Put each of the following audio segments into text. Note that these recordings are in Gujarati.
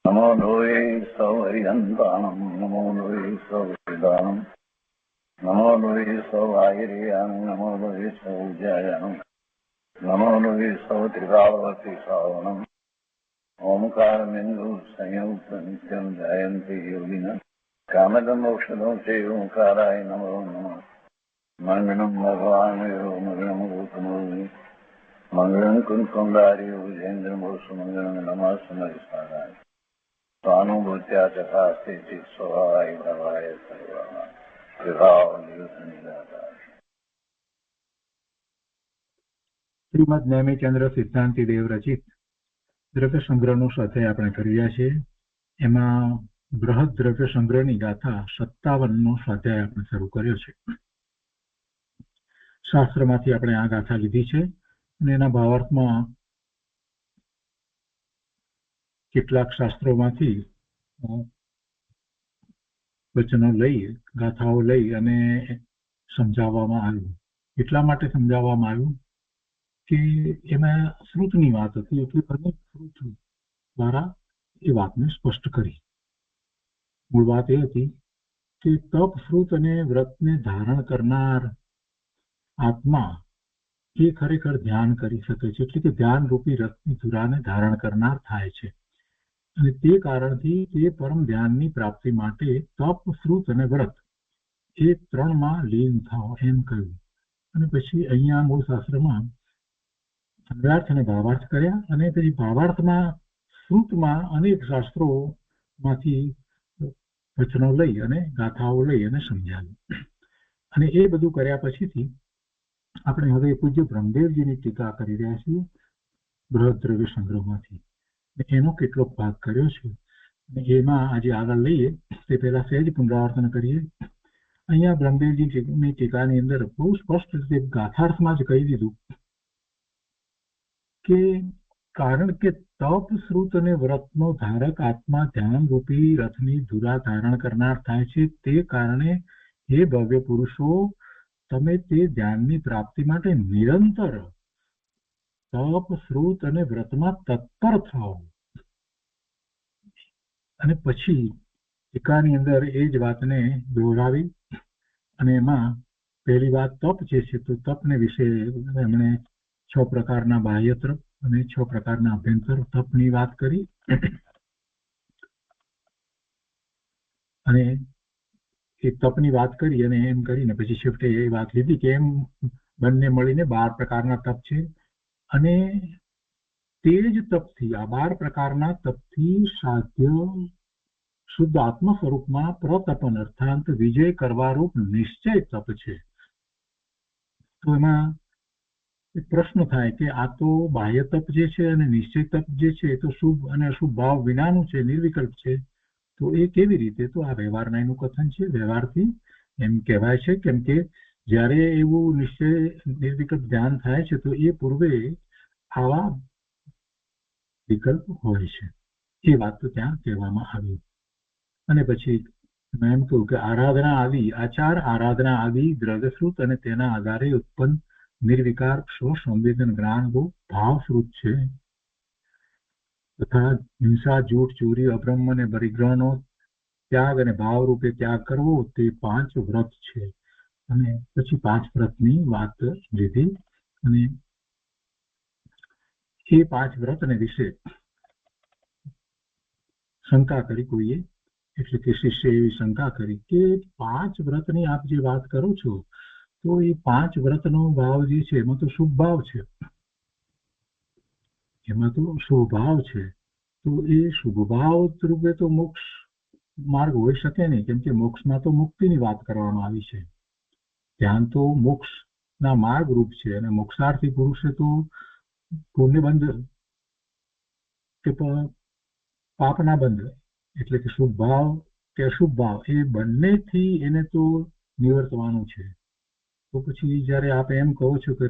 नमो लोये सौहरिदन्तानं नमो लोये सौहृदानं नमो लोये सौवागिर्यानं नमो लोये सौज्यायानं नमो लोये सौत्रिकावती सावनं ओंकारमिन्दु संयुक्त नित्यं जयन्ति योगिनः कामदं मोक्षदं चैव ओंकाराय नमो नमः मङ्गलं भगवान् मङ्गलं गौतमोऽग्नि मङ्गलं कुञ्कुण्डार्यो विजेन्द्रमोसुमङ्गलं नमः समरिसाराय स्वानुभूत्या चकास्ते चित् स्वभावाय भवाय सर्वः विभाव निरुद्ध निराकार। શ્રીમદ નેમિચંદ્ર સિદ્ધાંતિ દેવ રચિત દ્રવ્ય સંગ્રહનો સ્વાધ્યાય આપણે કર્યા છે. એમાં બૃહદ દ્રવ્ય સંગ્રહની ગાથા 57નો સ્વાધ્યાય આપણે શરૂ કર્યો છે. શાસ્ત્રમાંથી આપણે આ ગાથા લીધી છે અને એના ભાવાર્થમાં કેટલાક શાસ્ત્રોમાંથી વચનો લઈ ગાથાઓ લઈ અને સમજાવવામાં આવ્યું. એટલા માટે સમજાવવામાં આવ્યું કે એમાં શ્રુતની વાત હતી, એટલે અનેક શ્રુત દ્વારા એ વાતને સ્પષ્ટ કરી. મૂળ વાત એ હતી કે તપ, શ્રુત અને વ્રતને ધારણ કરનાર આત્મા એ ખરેખર ધ્યાન કરી શકે છે, એટલે કે ધ્યાન રૂપી રથની ધુરાને ધારણ કરનાર થાય છે. અને તે કારણથી તે પરમ ધ્યાનની પ્રાપ્તિ માટે તપ, શ્રુત અને વ્રત એ ત્રણમાં લીન થાવ એમ કહ્યું. અને પછી અહીંયા મૂળ શાસ્ત્રમાં અન્વયાર્થ અને ભાવાર્થ કર્યા અને પછી ભાવાર્થમાં શ્રુતમાં અનેક શાસ્ત્રોમાંથી વચનો લઈ અને ગાથાઓ લઈ અને સમજાવ્યું. અને એ બધું કર્યા પછીથી આપણે હવે પૂજ્ય બ્રહ્મદેવજીની ટીકા કરી રહ્યા છીએ બૃહદ દ્રવ્ય સંગ્રહમાંથી. એનો કેટલોક ભાગ કર્યો છે અને એમાં આજે આગળ લઈએ તે પહેલા સહેજ પુનરાવર્તન કરીએ. અહીંયા બ્રહ્મદેવજીની ટીકાની અંદર બહુ સ્પષ્ટ રીતે ગાથાર્થમાં જ કહી દીધું કે કારણ કે તપ, શ્રુત અને વ્રતનો ધારક આત્મા ધ્યાન રૂપી રથની ધુરા ધારણ કરનાર થાય છે. તે કારણે હે ભવ્ય પુરુષો, તમે તે ધ્યાનની પ્રાપ્તિ માટે નિરંતર તપ, શ્રુત અને વ્રતમાં તત્પર થાઓ. અને પછી ટીકાની અંદર એ જ વાતને દોહરાવી અને એમાં પહેલી વાત તપ જે છે તો તપને વિશે એમણે 6 પ્રકારના બાહ્ય તપ અને 6 પ્રકારના અભ્યંતર તપની વાત કરી. અને એ તપની વાત કરી અને એમ કરીને પછી છેવટે એ વાત લીધી કે એમ બંને મળીને 12 પ્રકારના તપ છે. અને તે જ તપથી, આ 12 પ્રકારના તપથી સાધ્ય શુદ્ધ આત્મ સ્વરૂપમાં પ્રતપન અર્થાંત વિજય કરવા રૂપ નિશ્ચય તપ છે. તો એમાં પ્રશ્ન થાય કે આ તો બાહ્ય તપ જે છે અને નિશ્ચય તપ જે છે એ તો શુભ અને અશુભ ભાવ વિનાનું છે, નિર્વિકલ્પ છે. તો એ કેવી રીતે? તો આ વ્યવહારના એનું કથન છે. વ્યવહારથી એમ કહેવાય છે કેમ કે જ્યારે એવું નિશ્ચય નિર્વિકલ્પ ધ્યાન થાય છે તો એ પૂર્વે આવા વિકલ્પ હોય છે. એ વાત તો ત્યાં કહેવામાં આવી. અને પછી મેં એમ કહ્યું કે આરાધના આદિ આચાર, આરાધના આદિ દ્રવ્યશ્રુત અને તેના આધારે ઉત્પન્ન નિર્વિકાર સંવેદન જ્ઞાન ભાવશ્રુત છે. તથા હિંસા, જૂઠ, ચોરી, અબ્રહ્મ અને પરિગ્રહનો ત્યાગ અને ભાવ રૂપે ત્યાગ કરવો તે 5 વ્રત છે. અને પછી 5 વ્રતની વાત લીધી અને એ 5 વ્રતને વિશે શંકા કરી કોઈએ, એટલે કે શિષ્ય એવી શંકા કરી કે 5 વ્રતની આપ જે વાત કરો છો તો એ 5 વ્રતનો ભાવ જે છે એમાં તો શુભ ભાવ છે, એમાં તો શુભ ભાવ છે. તો એ શુભ ભાવ રૂપે તો મોક્ષ માર્ગ હોઈ શકે નહીં, કેમ કે મોક્ષમાં તો મુક્તિની વાત કરવામાં આવી છે. ધ્યાન તો મોક્ષના માર્ગ રૂપ છે અને મોક્ષાર્થી પુરુષે તો પુણ્યબંધ કે પાપના બંધ, એટલે કે શુભ ભાવ કે અશુભ ભાવ એ બંનેથી એને તો નિવર્તવાનું છે. તો પછી જ્યારે આપ એમ કહો છો કે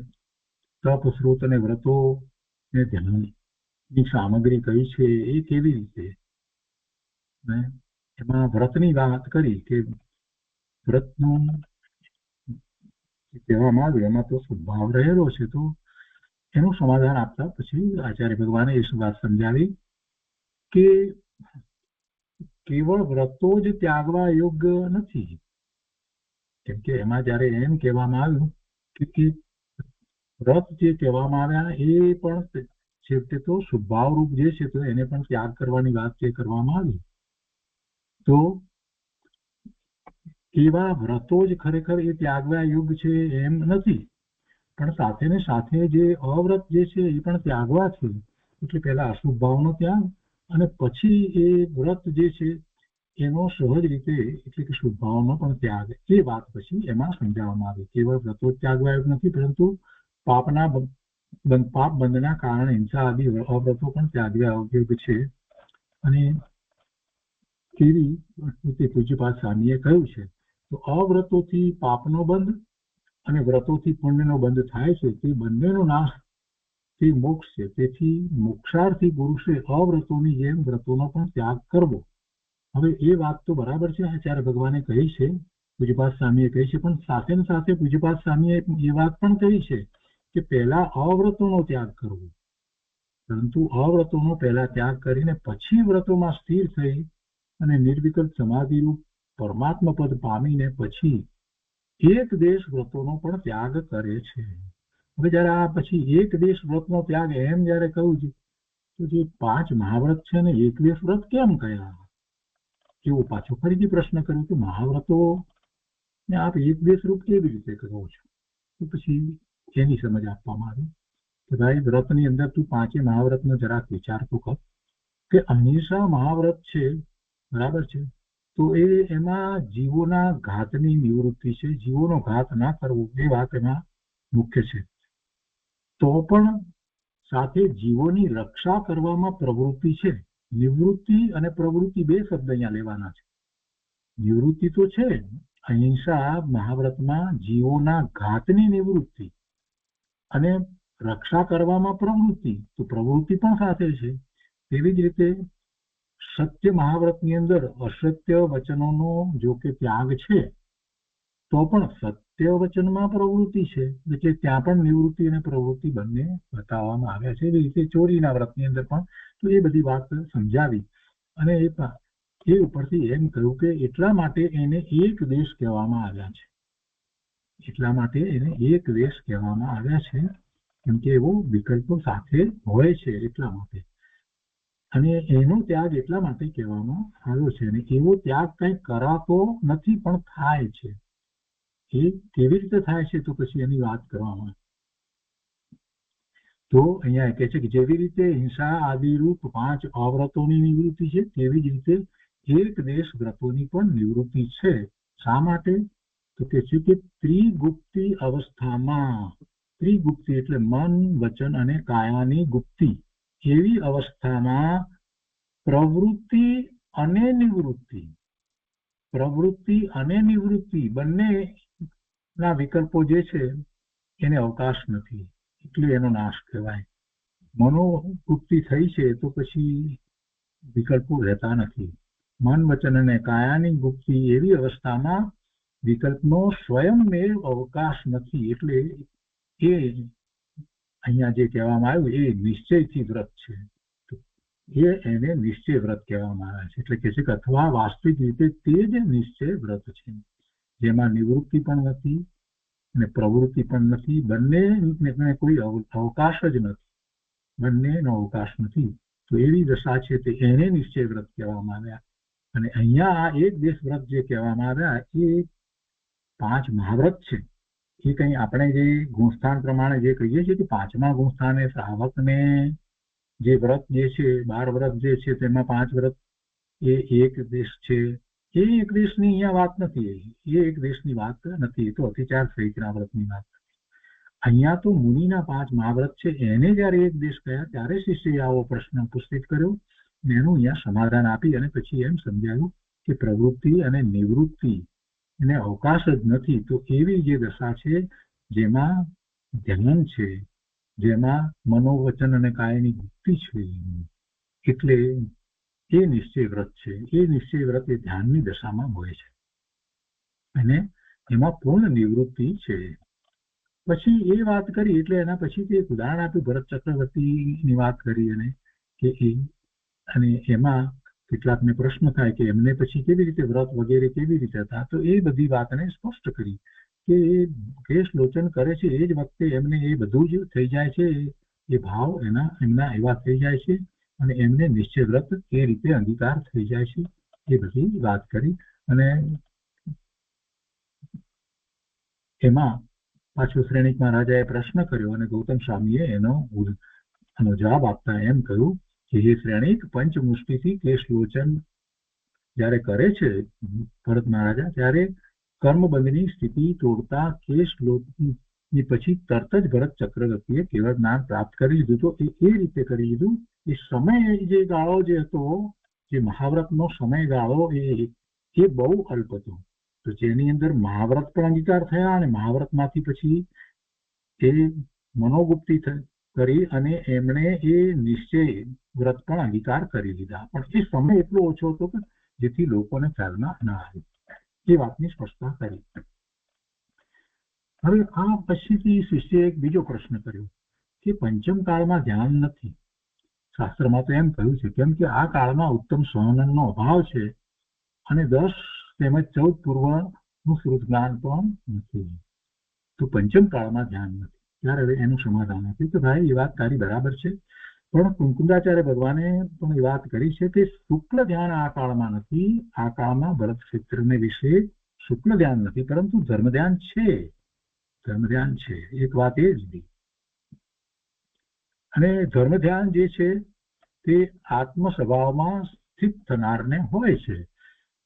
તપ, શ્રુત અને વ્રતો ને ધ્યાનની સામગ્રી કઈ છે એ કેવી રીતે? એમાં વ્રતની વાત કરી કે વ્રતનું કહેવામાં આવ્યું એમાં તો સ્વભાવ રહેલો છે. તો એનું સમાધાન આપતા પછી આચાર્ય ભગવાને એ વાત સમજાવી કે કેવળ વ્રતો જ ત્યાગવા યોગ્ય નથી. કેમ કે એમાં જયારે એમ કહેવામાં આવ્યું કે વ્રત જે કહેવામાં આવ્યા એ પણ છેવટે તો સ્વભાવરૂપ જે છે તો એને પણ ત્યાગ કરવાની વાત જે કરવામાં આવી, તો એવા વ્રતો જ ખરેખર એ ત્યાગવા યોગ્ય છે એમ નથી, પણ સાથે ને સાથે જે અવ્રત જે છે એ પણ ત્યાગવા છે. એટલે પહેલા અશુભ ભાવનો ત્યાગ અને પછી એ વ્રત જે છે એનો સહજ રીતે એટલે કે શુભ ભાવનો પણ ત્યાગ, એ વાત પછી એમાં સમજાવવામાં આવી. કેવળ વ્રતો ત્યાગવા યોગ્ય નથી, પરંતુ પાપ બંધના કારણે હિંસા આદિ અવ્રતો પણ ત્યાગવા યોગ્ય છે. અને કેવી રીતે પૂજ્યપાદ સ્વામીએ કહ્યું છે, તો અવ્રતોથી પાપનો બંધ અને વ્રતોથી પુણ્યનો બંધ થાય છે, તે બંનેનો નાશ તે મોક્ષ છે. તેથી મોક્ષાર્થી પુરુષે અવ્રતોની જેમ વ્રતોનો પણ ત્યાગ કરવો. હવે એ વાત તો બરાબર છે, આચાર્ય ભગવાને કહી છે, પૂજ્યપાદ સ્વામીએ કહી છે, પણ સાથે ને સાથે પૂજ્યપાદ સ્વામીએ એ વાત પણ કહી છે કે પહેલા અવ્રતોનો ત્યાગ કરવો, પરંતુ અવ્રતોનો પહેલા ત્યાગ કરીને પછી વ્રતોમાં સ્થિર થઈ અને નિર્વિકલ્પ સમાધિરૂપ પરમાત્મા પદ પામીને પછી એક દેશ વ્રતોનો પણ ત્યાગ કરે છે. હવે જયારે આ પછી એક દેશ વ્રતનો ત્યાગ એમ જયારે કહ્યું છે, તો જે 5 મહાવ્રત છે ને એક દેશ વ્રત કેમ કયા? એવો પાછો ફરીથી પ્રશ્ન કર્યો કે મહાવ્રતો ને આપ એક દેશ રૂપ કેવી રીતે કરો છો? તો પછી એની સમજ આપવામાં આવી કે ભાઈ વ્રતની અંદર તું 5 મહાવ્રતનો જરાક વિચાર તો કર કે અહિંસા મહાવ્રત છે, બરાબર છે, તો એમાં જીવોના ઘાતની નિવૃત્તિ છે. જીવોનો ઘાત ના કરવો એ વાત એમાં મુખ્ય છે. તો પણ સાથે જીવોની રક્ષા કરવામાં પ્રવૃત્તિ છે. નિવૃત્તિ અને પ્રવૃત્તિ બે શબ્દ અહીંયા લેવાના છે. નિવૃત્તિ તો છે અહિંસા મહાવ્રતમાં જીવોના ઘાતની નિવૃત્તિ અને રક્ષા કરવામાં પ્રવૃત્તિ, તો પ્રવૃત્તિ પણ સાથે છે. તેવી જ રીતે સત્ય મહાવ્રતની અંદર અસત્ય વચનોનો જો કે ત્યાગ છે, તો પણ સત્ય વચનમાં પ્રવૃત્તિ છે, એટલે ત્યાં પણ નિવૃત્તિ અને પ્રવૃત્તિ બંને બતાવવામાં આવ્યા છે. એવી રીતે ચોરીના વ્રતની અંદર પણ તો એ બધી વાત સમજાવી અને એ ઉપરથી એમ કહ્યું કે એટલા માટે એને એક દેશ કહેવામાં આવ્યા છે. એટલા માટે એને એક દેશ કહેવામાં આવ્યા છે, કેમ કે એવો વિકલ્પો સાથે હોય છે એટલા માટે. અને એનો ત્યાગ એટલા માટે કહેવામાં આવ્યો છે. અને એવો ત્યાગ કંઈ કરાતો નથી પણ થાય છે. એ કેવી રીતે થાય છે તો પછી એની વાત કરવામાં. તો અહીંયા કહે છે કે જેવી રીતે હિંસા આદિરૂપ 5 અવ્રતોની નિવૃત્તિ છે, તેવી જ રીતે એક દેશ વ્રતોની પણ નિવૃત્તિ છે. શા માટે? તો કે છે કે ત્રિગુપ્તિ અવસ્થામાં, ત્રિગુપ્તિ એટલે મન, વચન અને કાયાની ગુપ્તિ, એવી અવસ્થામાં પ્રવૃત્તિ અને નિવૃત્તિ બંને ના વિકલ્પો જે છે એને અવકાશ નથી, એટલે એનો નાશ કહેવાય. મનોવૃત્તિ થઈ છે તો પછી વિકલ્પો રહેતા નથી. મન, વચન અને કાયાની ગુપ્તિ એવી અવસ્થામાં વિકલ્પનો સ્વયંમેવ અવકાશ નથી, એટલે એ અહીંયા જે કહેવામાં આવ્યું એ નિશ્ચયથી વ્રત છે. એને નિશ્ચય વ્રત કહેવામાં આવે છે. એટલે કે છે કે અથવા વાસ્તવિક રીતે તે જ નિશ્ચય વ્રત છે, જેમાં નિવૃત્તિ પણ નથી અને પ્રવૃત્તિ પણ નથી, બંને કોઈ અવકાશ જ નથી, બંનેનો અવકાશ નથી. તો એવી દશા છે તે એને નિશ્ચય વ્રત કહેવામાં આવ્યા. અને અહીંયા આ એક દેશ વ્રત જે કહેવામાં આવ્યા એ 5 મહાવ્રત છે. એ કંઈ આપણે જે ગુણસ્થાન પ્રમાણે જે કહીએ છીએ કે 5મા ગુણસ્થાને શ્રાવકને જે વ્રત જે છે 12 વ્રત જે છે તેમાં 5 વ્રત એ એક દેશ છે, એ એક દેશની અહીંયા વાત નથી. એ એક દેશની વાત નથી, તો અતિચાર સહિતના વ્રતની વાત. અહીંયા તો મુનિના 5 મહાવ્રત છે, એને જયારે એક દેશ કહ્યા ત્યારે શિષ્યએ આવો પ્રશ્ન ઉપસ્થિત કર્યો. એનું અહીંયા સમાધાન આપી અને પછી એમ સમજાવ્યું કે પ્રવૃત્તિ અને નિવૃત્તિ એને અવકાશ જ નથી. તો એવી જે દશા છે જેમાં ધ્યાન છે, જેમાં મનોવચન અને કાયની ગુપ્તિ છે, એટલે એ નિશ્ચય વ્રત છે. એ નિશ્ચય વ્રત એ ધ્યાનની દશામાં હોય છે અને એમાં પૂર્ણ નિવૃત્તિ છે. પછી એ વાત કરી એટલે એના પછી એક ઉદાહરણ આપ્યું ભરત ચક્રવર્તીની વાત કરી અને કે અને એમાં કેટલાકને પ્રશ્ન થાય કે એમને પછી કેવી રીતે વ્રત વગેરે કેવી રીતે હતા, તો એ બધી વાતને સ્પષ્ટ કરી કે એ કેશ લોચન કરે છે એ જ વખતે એમને એ બધું જ થઈ જાય છે, એ ભાવ એમના એવા થઈ જાય છે અને એમને નિશ્ચય વ્રત એ રીતે અંગીકાર થઈ જાય છે, એ બધી વાત કરી. અને એમાં પાછું શ્રેણીક મહારાજાએ પ્રશ્ન કર્યો અને ગૌતમ સ્વામીએ એનો જવાબ આપતા એમ કહ્યું કે એ શ્રેણીક પંચમુષ્ટિથી કેશલોચન જયારે કરે છે ભરત મહારાજા, ત્યારે કર્મબંધની સ્થિતિ તોડતા કેશલોચનની પછી તરત જ ભરત ચક્રવર્તીએ કેવળ જ્ઞાન પ્રાપ્ત કરી લીધું. તો એ રીતે કરી લીધું. એ સમય જે ગાળો જે હતો, જે મહાવ્રતનો સમયગાળો એ બહુ અલ્પ હતો. તો જેની અંદર મહાવ્રત પણ અંગીકાર થયા અને મહાવ્રતમાંથી પછી એ મનોગુપ્તી કરી અને એમણે એ નિશ્ચય વ્રત પણ અંગીકાર કરી લીધા. પણ એ સમય એટલો ઓછો હતો કે જેથી લોકોને ખ્યાલમાં ના આવે, એ વાતની સ્પષ્ટતા કરી. હવે આ પછીથી શિષ્યએ એક બીજો પ્રશ્ન કર્યો કે પંચમ કાળમાં ધ્યાન નથી. શાસ્ત્રમાં તો એમ કહ્યું છે કેમ કે આ કાળમાં ઉત્તમ સંહનનનો અભાવ છે અને 10 તેમજ 14 પૂર્વનું શ્રુત જ્ઞાન પણ નથી, તો પંચમ કાળમાં ધ્યાન નથી. ત્યારે હવે એનું સમાધાન હતું કે ભાઈ એ વાત તારી બરાબર છે, પણ કુંકુંદાચાર્ય ભગવાને પણ એ વાત કરી છે કે શુક્લ ધ્યાન આ કાળમાં નથી. આ કાળમાં ભરત ક્ષેત્રને વિશે શુક્લ ધ્યાન નથી, પરંતુ ધર્મ ધ્યાન છે. ધર્મ ધ્યાન છે, એક વાત એ જ હતી. અને ધર્મ ધ્યાન જે છે તે આત્મ સ્વભાવમાં સ્થિત થનારને હોય છે.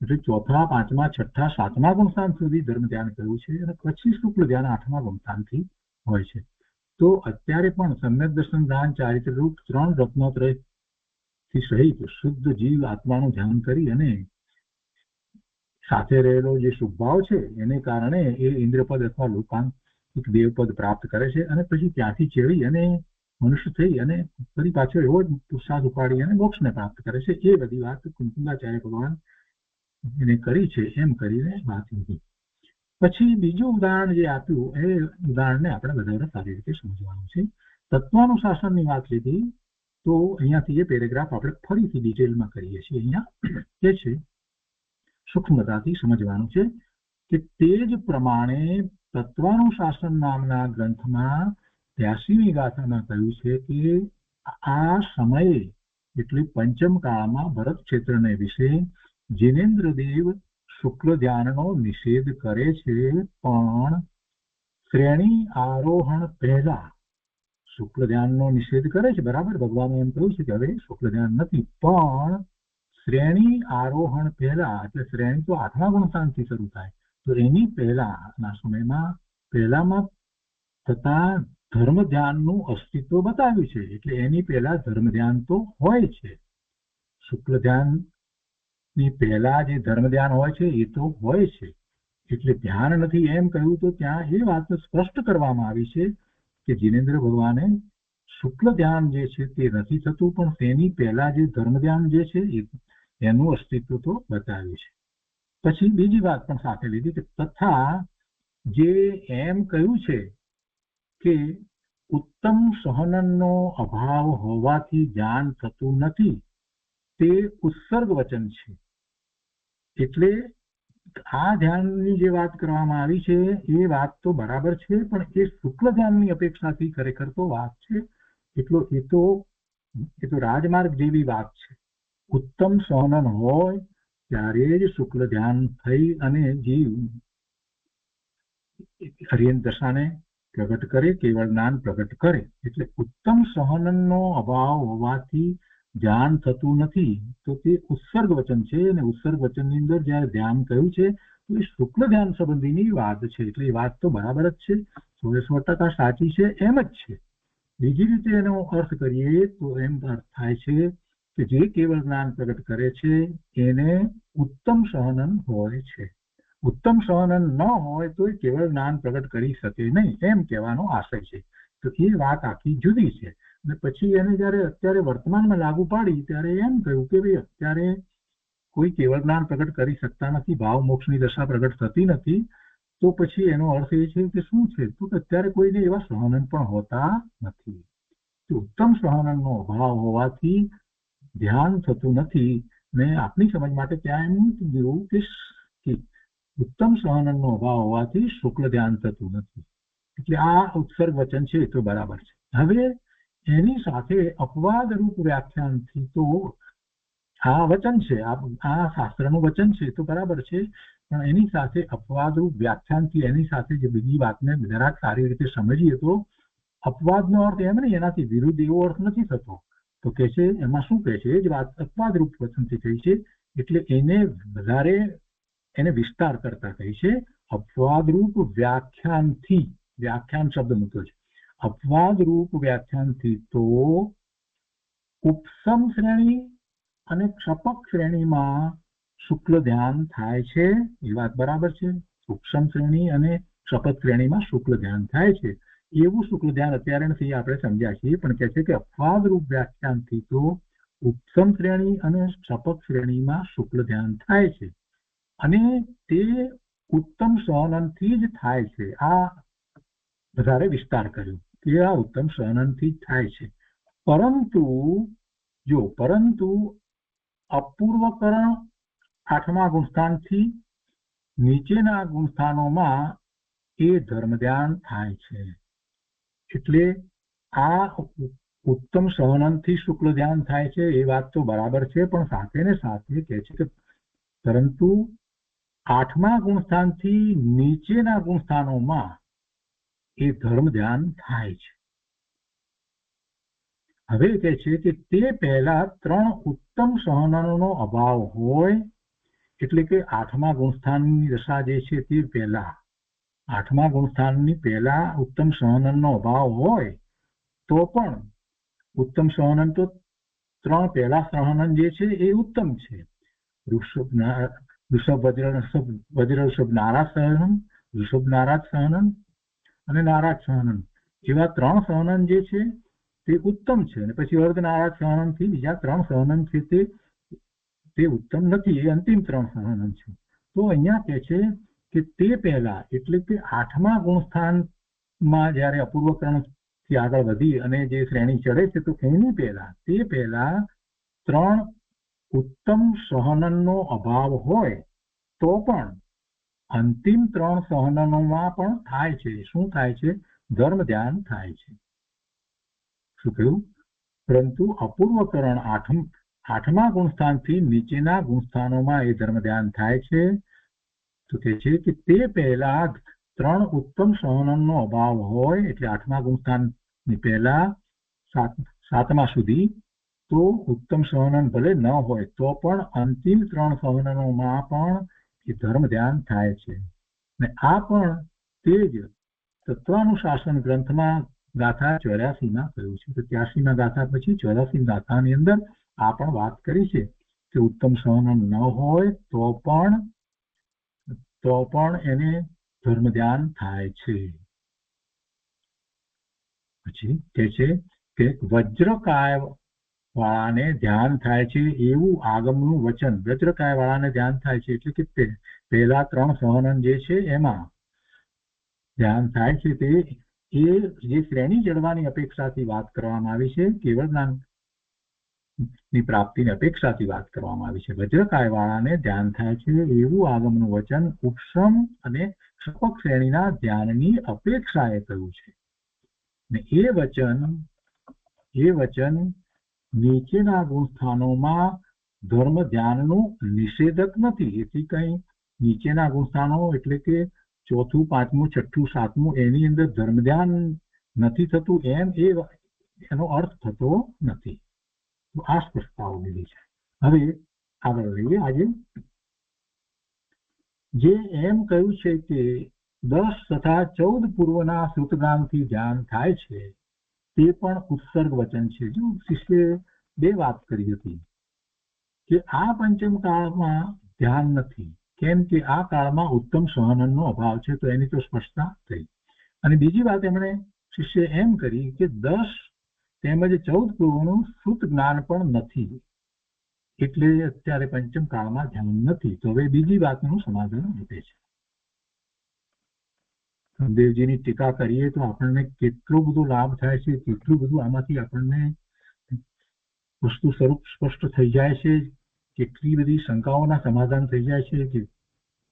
એટલે 4થા 5મા 6ઠા 7મા ગુણસ્થાન સુધી ધર્મ ધ્યાન કર્યું છે અને પછી શુક્લ ધ્યાન 8મા ગુણસ્થાનથી હોય છે. તો અત્યારે પણ સમ્યક દર્શન ધ્યાન ચારિત્ર રૂપ 3 રત્નોત્રયથી સહિત શુદ્ધ જીવ આત્માનું ધ્યાન કરી અને સાથે રહેલો જે શુભભાવ છે એને કારણે એ ઇન્દ્રપદ અથવા લોકાંતિક દેવપદ પ્રાપ્ત કરે છે અને પછી ત્યાંથી ચેડી અને મનુષ્ય થઈ અને ફરી પાછો એવો જ પુરુષાર્થ ઉપાડી અને મોક્ષને પ્રાપ્ત કરે છે. એ બધી વાત કુંકુંદાચાર્ય ભગવાન એને કરી છે એમ કરીને વાત લીધી. પછી બીજું ઉદાહરણ જે આપ્યું એ ઉદાહરણને આપણે વધારે સારી રીતે સમજવાનું છે. તત્વાનુશાસનની વાત લીધી, તો અહીંયાથી એ પેરેગ્રાફ આપણે ફરીથી ડિટેલમાં કરીએ છીએ. અહીંયા એ છે સૂક્ષ્મતાથી સમજવાનું છે કે તે જ પ્રમાણે તત્વાનુશાસન નામના ગ્રંથમાં 83મી ગાથામાં કહ્યું છે કે આ સમયે એટલે પંચમ કાળમાં ભરત ક્ષેત્રને વિશે જીનેન્દ્રદેવ શુક્લ ધ્યાનનો નિષેધ કરે છે, પણ શ્રેણી આરોહણ પહેલા શુક્લ ધ્યાનનો નિષેધ કરે છે. બરાબર, ભગવાને એમ કહ્યું છે કે હવે શુક્લ ધ્યાન નથી, પણ શ્રેણી આરોહણ પહેલા, એટલે શ્રેણી તો 8મા ગુણસ્થાનથી શરૂ થાય, તો એની પહેલાના સમયમાં પહેલામાં થતા ધર્મ ધ્યાનનું અસ્તિત્વ બતાવ્યું છે. એટલે એની પહેલા ધર્મ ધ્યાન તો હોય છે. શુક્લ ધ્યાન ની પહેલા જે ધર્મ ધ્યાન હોય છે એ તો હોય છે. એટલે ધ્યાન નથી એમ કહ્યું તો ત્યાં એ વાત સ્પષ્ટ કરવામાં આવી છે કે જીનેન્દ્ર ભગવાને શુક્લ ધ્યાન જે છે તે નથી થતું, પણ તેની પહેલા જે ધર્મ ધ્યાન જે છે એનું અસ્તિત્વ તો બતાવ્યું છે. પછી બીજી વાત પણ સાથે લીધી કે તથા જે એમ કહ્યું છે કે ઉત્તમ સહનનનો અભાવ હોવાથી ધ્યાન થતું નથી, તે ઉત્સર્ગ વચન છે. એટલે આ ધ્યાનની જે વાત કરવામાં આવી છે એ વાત તો બરાબર છે, પણ એ શુક્લ ધ્યાનની અપેક્ષાથી ખરેખર તો વાત છે. એટલો એ તો રાજમાર્ગ જેવી વાત છે. ઉત્તમ સહનન હોય ત્યારે જ શુક્લ ધ્યાન થઈ અને જીવ હરિયન દશાને પ્રગટ કરે, કેવળ જ્ઞાન પ્રગટ કરે. એટલે ઉત્તમ સહનનનો અભાવ હોવાથી ધ્યાન થતું નથી, તો તે ઉત્સર્ગ વચન છે. અને ઉત્સર્ગ વચનની અંદર જયારે ધ્યાન કહ્યું છે તો એ શુક્લ ધ્યાન સંબંધીની વાત છે. એટલે એ વાત તો બરાબર જ છે, 100% સાચી છે, એમ જ છે. બીજી રીતે એનો અર્થ કરીએ તો એમ અર્થ થાય છે કે જે કેવળ જ્ઞાન પ્રગટ કરે છે એને ઉત્તમ સહનન હોય છે. ઉત્તમ સહનન ન હોય તો એ કેવળ જ્ઞાન પ્રગટ કરી શકે નહીં, એમ કહેવાનો આશય છે. તો એ વાત આખી જુદી છે. અને પછી એને જયારે અત્યારે વર્તમાનમાં લાગુ પાડી ત્યારે એમ કહ્યું કે ભાઈ અત્યારે કોઈ કેવળ જ્ઞાન પ્રગટ કરી શકતા નથી, ભાવ મોક્ષની દશા પ્રગટ થતી નથી, તો પછી એનો અર્થ એ છે કે શું છે, તો અત્યારે કોઈને એવા સહનન પણ હોતા નથી. ઉત્તમ સહનનનો અભાવ હોવાથી ધ્યાન થતું નથી, ને આપણી સમજ માટે ત્યાં એમ કીધું કે ઉત્તમ સહનનનો અભાવ હોવાથી શુક્લ ધ્યાન થતું નથી. એટલે આ ઉત્સર્ગ વચન છે એ તો બરાબર છે. હવે એની સાથે અપવાદ રૂપ વ્યાખ્યાનથી તો આ વચન છે, આ શાસ્ત્રનું વચન છે તો બરાબર છે, પણ એની સાથે અપવાદ રૂપ વ્યાખ્યાનથી એની સાથે જે બીજી વાતને જરાક સારી રીતે સમજીએ તો અપવાદનો અર્થ એમ નહીં એનાથી વિરુદ્ધ એવો અર્થ નથી થતો. તો કે છે એમાં શું કહે છે, એ જ વાત અપવાદ રૂપ વચનથી કહી છે એટલે એને વધારે એને વિસ્તાર કરતા કહી છે. અપવાદ રૂપ વ્યાખ્યાનથી, વ્યાખ્યાન શબ્દ મૂક્યો છે, અપવાદ રૂપ વ્યાખ્યાનથી તો ઉપસમ શ્રેણી અને ક્ષપક શ્રેણીમાં શુક્લ ધ્યાન થાય છે, એ વાત બરાબર છે. ઉપસમ શ્રેણી અને ક્ષપક શ્રેણીમાં શુક્લ ધ્યાન થાય છે, એવું શુક્લ ધ્યાન અત્યારે નથી, આપણે સમજ્યા છીએ, પણ કહે છે કે અપવાદ રૂપ વ્યાખ્યાનથી તો ઉપસમ શ્રેણી અને ક્ષપક શ્રેણીમાં શુક્લ ધ્યાન થાય છે અને તે ઉત્તમ સહનનથી જ થાય છે. આ વધારે વિસ્તાર કર્યો કે આ ઉત્તમ સહનનથી જ થાય છે. પરંતુ અપૂર્વકરણ 8મા ગુણસ્થાનથી નીચેના ગુણસ્થાનોમાં એ ધર્મ ધ્યાન થાય છે. એટલે આ ઉત્તમ સહનનથી શુક્લ ધ્યાન થાય છે એ વાત તો બરાબર છે, પણ સાથે ને સાથે કહે છે કે પરંતુ 8મા ગુણસ્થાનથી નીચેના ગુણસ્થાનોમાં એ ધર્મ ધ્યાન થાય છે. હવે કહે છે કે તે પહેલા 3 ઉત્તમ સહનનનો અભાવ હોય, એટલે કે 8મા ગુણસ્થાનની દશા જે છે તે પહેલા 8મા ગુણસ્થાનની પહેલા ઉત્તમ સહનનનો અભાવ હોય તો પણ ઉત્તમ સહનન તો 3 પહેલા સહનન જે છે એ ઉત્તમ છે. ઋષભ વજ્ર નારાજ સહનન, ઋષભ નારાજ સહનન અને નારાજ સહનન, એવા 3 સહનન જે છે તે ઉત્તમ છે. અને પછી અર્ધ નારાજ સહનન થી બીજા 3 સહનન છે તે ઉત્તમ નથી, એ અંતિમ 3 સહનન છે. તો અહીંયા કહે છે કે તે પહેલા એટલે કે 8મા ગુણસ્થાનમાં જયારે અપૂર્વકરણ થી આગળ વધી અને જે શ્રેણી ચડે છે તો એની પહેલા તે પહેલા 3 ઉત્તમ સહનનનો અભાવ હોય તો પણ અંતિમ 3 સહનનોમાં પણ થાય છે. શું થાય છે? ધર્મ ધ્યાન થાય છે. શું કહ્યું? પરંતુ અપૂર્વકરણ 8મા ગુણસ્થાનથી નીચેના ગુણસ્થાનોમાં એ ધર્મ ધ્યાન થાય છે. તો કે છે કે તે પહેલા 3 ઉત્તમ સહનનનો અભાવ હોય, એટલે 8મા ગુણસ્થાનની પહેલા 7મા સુધી તો ઉત્તમ સહનન ભલે ન હોય તો પણ અંતિમ 3 સહનનોમાં પણ એ ધર્મ ધ્યાન થાય છે. ને આ પણ તે જ તત્વાનુશાસન ગ્રંથમાં ગાથા 84માં કહ્યું છે. તો 83મા ગાથા પછી 84મી ગાથાની અંદર આ પણ વાત કરી છે કે ઉત્તમ સહનન ન હોય તો પણ એને ધર્મ ધ્યાન થાય છે. પછી કે છે કે વજ્રકાય વાળાને ધ્યાન થાય છે એવું આગમનું વચન. વજ્રકાય વાળાને ધ્યાન થાય છે એટલે કે પહેલા 3 સહનન જે છે એમાં ધ્યાન થાય છે. તે એ જે શ્રેણી ચડવાની અપેક્ષાથી વાત કરવામાં આવી છે, કેવળ જ્ઞાનની પ્રાપ્તિની અપેક્ષાથી વાત કરવામાં આવી છે. વજ્રકાય વાળાને ધ્યાન થાય છે એવું આગમનું વચન ઉપસમ અને ક્ષપક શ્રેણીના ધ્યાનની અપેક્ષાએ કહ્યું છે. ને એ વચન નીચેના ગુણસ્થાનોમાં ધર્મ ધ્યાનનું નિષેધક નથી. એથી કઈ નીચેના ગુણસ્થાનો એટલે કે 4, 5, 6, 7 એની અંદર ધર્મ ધ્યાન નથી થતું એમ એનો અર્થ થતો નથી. તો આ સ્પષ્ટતાઓ લીધી છે. હવે આગળ લઈએ. આજે જે એમ કહ્યું છે કે 10 તથા 14 પૂર્વના શ્રુતગાનથી ધ્યાન થાય છે તે પણ ઉત્સર્ગ વચન છે. જો શિષ્યએ 2 વાત કરી હતી કે આ પંચમ કાળમાં ધ્યાન નથી, કેમ કે આ કાળમાં ઉત્તમ સહનનનો અભાવ છે, તો એની તો સ્પષ્ટતા થઈ. અને બીજી વાત એમણે શિષ્ય એમ કરી કે 10 તેમજ 14 પૂર્વનું શ્રુત જ્ઞાન પણ નથી, એટલે અત્યારે પંચમ કાળમાં ધ્યાન નથી. તો હવે બીજી વાતનું સમાધાન આપે છે. દેવજીની ટીકા કરીએ તો આપણને કેટલો બધો લાભ થાય છે, કેટલું બધું આમાંથી આપણને વસ્તુ સ્વરૂપ સ્પષ્ટ થઈ જાય છે કેટલી બધી શંકાઓના સમાધાન થઈ જાય છે કે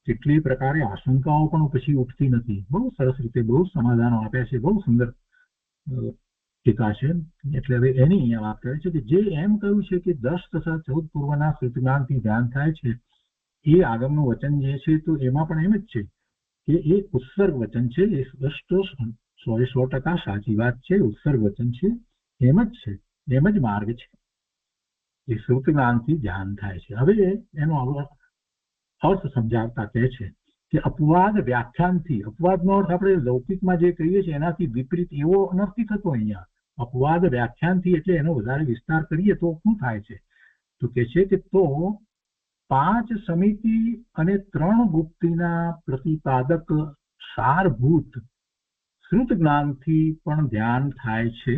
કેટલી પ્રકારે આશંકાઓ પણ પછી ઉઠતી નથી. બહુ સરસ રીતે બહુ સમાધાનો આપ્યા છે, બહુ સુંદર ટીકા છે. એટલે હવે એની અહીંયા વાત કરે છે કે જે એમ કહ્યું છે કે 10 તથા 14 પૂર્વના શ્રુતજ્ઞાનથી ધ્યાન થાય છે એ આગમનું વચન જે છે તો એમાં પણ એમ જ છે કે એ ઉત્સર્ગ વચન છે. એ સ્પષ્ટ 100% સાચી વાત છે. ઉત્સર્ગ વચન છે, એમ જ છે, એમ જ માર્ગ છે. એ શ્રુતજ્ઞાનથી ધ્યાન થાય છે. હવે એનો અર્થ સમજાવતા કહે છે કે અપવાદ વ્યાખ્યાનથી, અપવાદનો અર્થ આપણે લૌકિકમાં જે કહીએ છીએ એનાથી વિપરીત એવો નથી થતો. અહીંયા અપવાદ વ્યાખ્યાનથી એટલે એનો વધારે વિસ્તાર કરીએ તો શું થાય છે? તો કે છે કે તો 5 સમિતિ અને 3 ગુપ્તિના પ્રતિપાદક સારભૂત શ્રુત જ્ઞાનથી પણ ધ્યાન થાય છે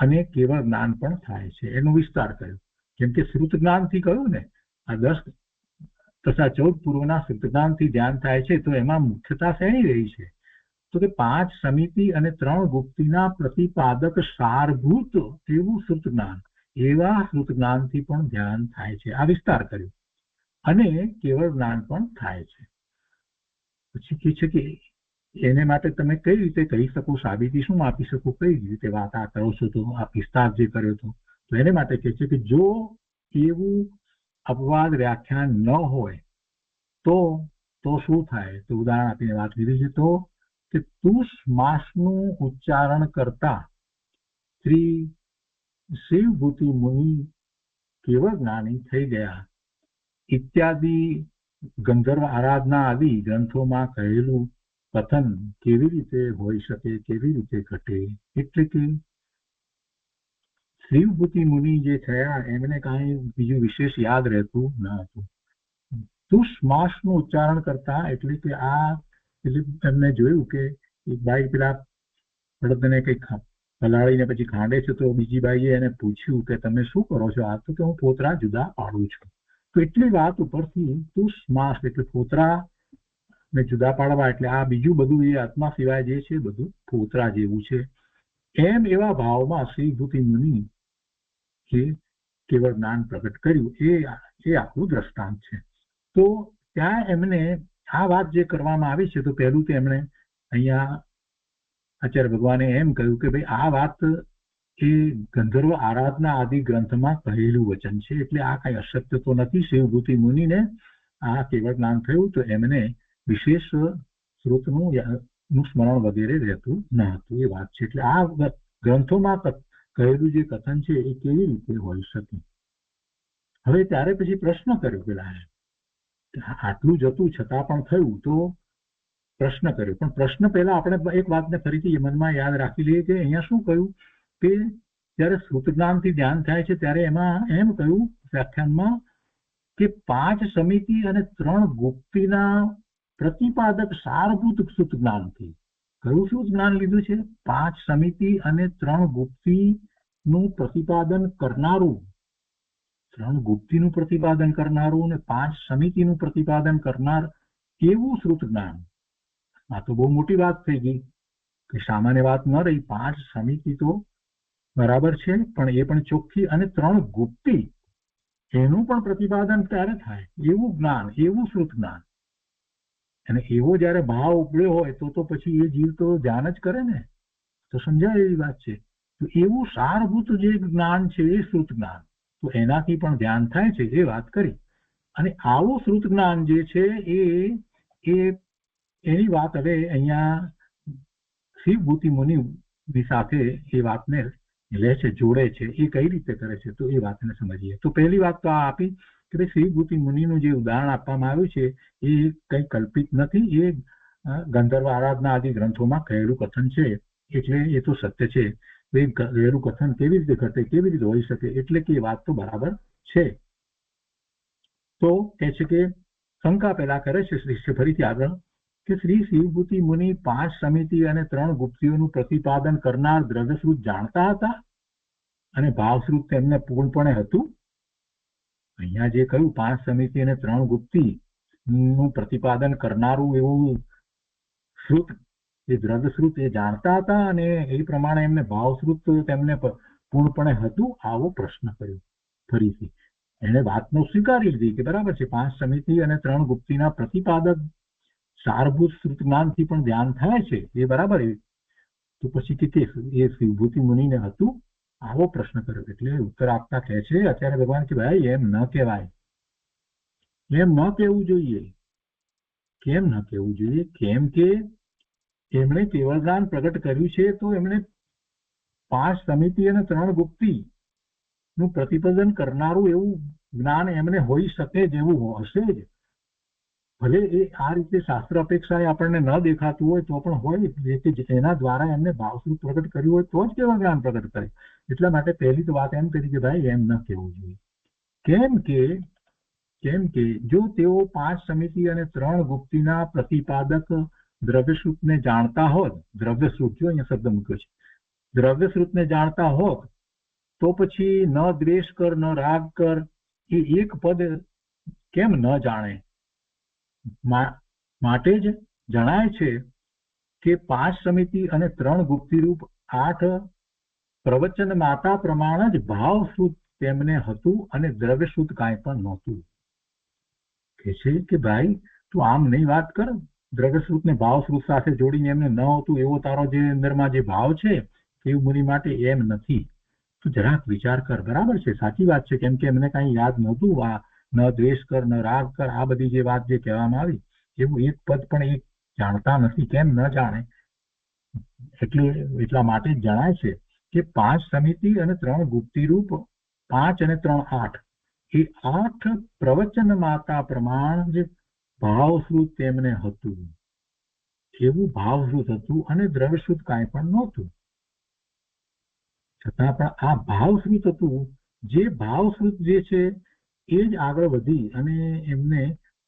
અને કેવળ જ્ઞાન પણ થાય છે. એનો વિસ્તાર કર્યો. જેમ કે શ્રુત જ્ઞાનથી કહ્યું ને, આ 10 તથા 14 પૂર્વના શ્રુત જ્ઞાનથી ધ્યાન થાય છે, તો એમાં મુખ્યતા શેની રહી છે? તો કે 5 સમિતિ અને 3 ગુપ્તિના પ્રતિપાદક સારભૂત એવું શ્રુત જ્ઞાન, એવા શ્રુત જ્ઞાનથી પણ ધ્યાન થાય છે. આ વિસ્તાર કર્યો. અને કેવળ જ્ઞાન પણ થાય છે. પછી કે છે કે એને માટે તમે કઈ રીતે કહી શકો, સાબિતી શું આપી શકો, કઈ રીતે વાત આ કરો છો, તો આ વિસ્તાર જે કર્યો હતો, તો એને માટે કહે છે કે જો એવું અપવાદ વ્યાખ્યાન ન હોય તો શું થાય? તો ઉદાહરણ આપીને વાત લીધી છે. તો કે તુષ માસનું ઉચ્ચારણ કરતા શ્રી શિવભૂતિ મુનિ કેવળ જ્ઞાની થઈ ગયા ઇત્યાદિ ગંધર્વ આરાધના આદિ ગ્રંથોમાં કહેલું કથન કેવી રીતે હોઈ શકે, કેવી રીતે ઘટે? એટલે કે શિવભૂતિ મુનિ જે થયા એમને કાંઈ બીજું વિશેષ યાદ રહેતું ન હતું. તુષ માસનું ઉચ્ચારણ કરતા એટલે કે એમને જોયું કે એક બાઈ પેલા બળદને કંઈક પલાળીને પછી ખાંડે છે, તો બીજી બાઈએ એને પૂછ્યું કે તમે શું કરો છો? આ તો કે હું ફોતરા જુદા પાડું છું. તો એટલી વાત ઉપરથી તુષ માસ એટલે ફોતરા ને જુદા પાડવા, એટલે આ બીજું બધું એ આત્મા સિવાય જે છે બધું ફોતરા જેવું છે. એમ એવા ભાવમાં શ્રીભૂતિ મુનિ એ કેવળ જ્ઞાન પ્રગટ કર્યું. એ આખું દ્રષ્ટાંત છે. તો ત્યાં એમને આ વાત જે કરવામાં આવી છે, તો પહેલું તો એમણે અહીંયા આચાર્ય ભગવાને એમ કહ્યું કે ભાઈ આ વાત એ ગંધર્વ આરાધના આદિ ગ્રંથમાં કહેલું વચન છે, એટલે આ કઈ અશક્ય તો નથી. શિવભૂતિ મુનિને આ કેવળ જ્ઞાન થયું, તો એમને વિશેષ સ્રોતનું સ્મરણ વગેરે રહેતું ન હતું. એ વાત છે. એટલે આ ગ્રંથોમાં કહેલું જે કથન છે એ કેવી રીતે હોઈ શકે? હવે ત્યારે પછી પ્રશ્ન કર્યો પેલા, આટલું જતું છતાં પણ થયું, તો પ્રશ્ન કર્યો. પણ પ્રશ્ન પહેલા આપણે એક વાતને ફરીથી મનમાં યાદ રાખી લઈએ કે અહીંયા શું કહ્યું કે જયારે શ્રુત જ્ઞાનથી ધ્યાન થાય છે ત્યારે એમાં એમ કહ્યું વ્યાખ્યાનમાં કે 5 સમિતિ અને 3 ગુપ્તિના પ્રતિપાદક સારભૂત શ્રુત જ્ઞાનથી. કયું શ્રુત જ્ઞાન લીધું છે? 5 સમિતિ અને 3 ગુપ્તિનું પ્રતિપાદન કરનારું, 3 ગુપ્તિનું પ્રતિપાદન કરનારું અને 5 સમિતિનું પ્રતિપાદન કરનાર એવું શ્રુત જ્ઞાન. આ તો બહુ મોટી વાત થઈ ગઈ કે સામાન્ય વાત ન રહી. 5 સમિતિ તો બરાબર છે, પણ એ પણ ચોખ્ખી, અને 3 ગુપ્તિ એનું પણ પ્રતિપાદન ત્યારે થાય એવું જ્ઞાન, એવું શ્રુત જ્ઞાન. અને એવો જયારે ભાવ ઉપડ્યો હોય તો પછી એ જીવ તો ધ્યાન જ કરે ને, તો સમજાય એવી વાત છે. તો એવું સારભૂત જે જ્ઞાન છે એ શ્રુત જ્ઞાન, તો એનાથી પણ ધ્યાન થાય છે, એ વાત કરી. અને આવું શ્રુત જ્ઞાન જે છે એની વાત હવે અહીંયા શિવભૂતિ મુનિ સાથે એ વાતને લે છે, જોડે છે. એ કઈ રીતે કરે છે? તો એ વાતને સમજીએ. તો પહેલી વાત તો આ આપી કે ભાઈ શિવભૂતિ મુનિનું જે ઉદાહરણ આપવામાં આવ્યું છે એ કંઈ કલ્પિત નથી. એ ગંધર્વ આરાધના આદિ ગ્રંથોમાં કહેલું કથન છે, એટલે એ તો સત્ય છે. એ કહેલું કથન કેવી રીતે ઘટે, કેવી રીતે હોઈ શકે? એટલે કે એ વાત તો બરાબર છે. તો કહે છે કે શંકા પેલા કરે છે શ્રી ફરીથી આગળ કે શ્રી શિવભૂતિ મુનિ 5 સમિતિ અને 3 ગુપ્તિઓનું પ્રતિપાદન કરનાર દ્રઢશ્રુત જાણતા હતા અને ભાવશ્રુત તેમને પૂર્ણપણે હતું. અહીંયા જે કહ્યું 5 સમિતિ અને 3 ગુપ્તિ નું પ્રતિપાદન કરનારું એવું શ્રુત, એ દ્રઢશ્રુત એ જાણતા હતા અને એ પ્રમાણે એમને ભાવશ્રુત તેમને પૂર્ણપણે હતું. આવો પ્રશ્ન કર્યો ફરીથી એને વાતનો સ્વીકારી લીધી કે બરાબર છે, 5 સમિતિ અને 3 ગુપ્તીના પ્રતિપાદક સારભૂત શ્રુત જ્ઞાનથી પણ ધ્યાન થાય છે, એ બરાબર. તો પછી કે એ વિભૂતિ મુનિને હતું આવો પ્રશ્ન કર્યો. એટલે ઉત્તર આપતા કહે છે અત્યારે ભગવાન કે ભાઈ એમ ન કહેવાય, એમ ન કહેવું જોઈએ. કેમ ન કહેવું જોઈએ? કેમ કે એમણે કેવળ જ્ઞાન પ્રગટ કર્યું છે, તો એમણે 5 સમિતિ અને 3 ગુપ્તી નું પ્રતિપાદન કરનારું એવું જ્ઞાન એમને હોઈ શકે જેવું હશે જ. ભલે એ આ રીતે શાસ્ત્ર અપેક્ષાએ આપણને ન દેખાતું હોય તો પણ હોય કે એના દ્વારા એમને ભાવસ્વરૂપ પ્રગટ કર્યું હોય તો જ કેવળ જ્ઞાન પ્રગટ કરે. એટલા માટે પહેલી તો વાત એમ કરી કે ભાઈ એમ ન કહેવું જોઈએ. કેમ કે જો તેઓ 5 સમિતિ અને 3 ગુપ્તીના પ્રતિપાદક દ્રવ્યશ્રુતને જાણતા હોત, દ્રવ્યશ્રુત જો અહીંયા શબ્દ મૂક્યો છે, દ્રવ્યશ્રુતને જાણતા હોત તો પછી ન દ્વેષ કર ન રાગ કર એ એક પદ કેમ ન જાણે? માટે જ જણાય છે કે 5 સમિતિ અને 3 ગુપ્તી રૂપ 8 પ્રવચન માતા પ્રમાણ જ ભાવશ્રુત તેમને હતું અને દ્રવ્યશ્રુત કાંઈ પણ નહોતું. કે છે કે ભાઈ તું આમ નહીં વાત કર, દ્રવ્યશ્રુત ને ભાવશ્રુત સાથે જોડીને એમને ન હતું એવો તારો જે અંદરમાં જે ભાવ છે એ મુનિ માટે એમ નથી. તું જરાક વિચાર કર. બરાબર છે, સાચી વાત છે, કેમ કે એમને કાંઈ યાદ નહોતું. આ ન દ્વેષ કર ન રાગ કર આ બધી જે વાત જે કહેવામાં આવી એવું એક પદ પણ એ જાણતા નથી. કેમ ન જાણે? એટલા માટે જ જણાય છે કે 5 સમિતિ અને 3 ગુપ્તી રૂપ 5 અને 3 8 એ 8 પ્રવચન માતા પ્રમાણ જ ભાવશ્રુત તેમને હતું, એવું ભાવશ્રુત હતું અને દ્રવ્યશ્રુત કાંઈ પણ નહોતું. છતાં પણ આ ભાવશ્રુત હતું. જે ભાવશ્રુત જે છે એ જ આગળ વધી અને એમને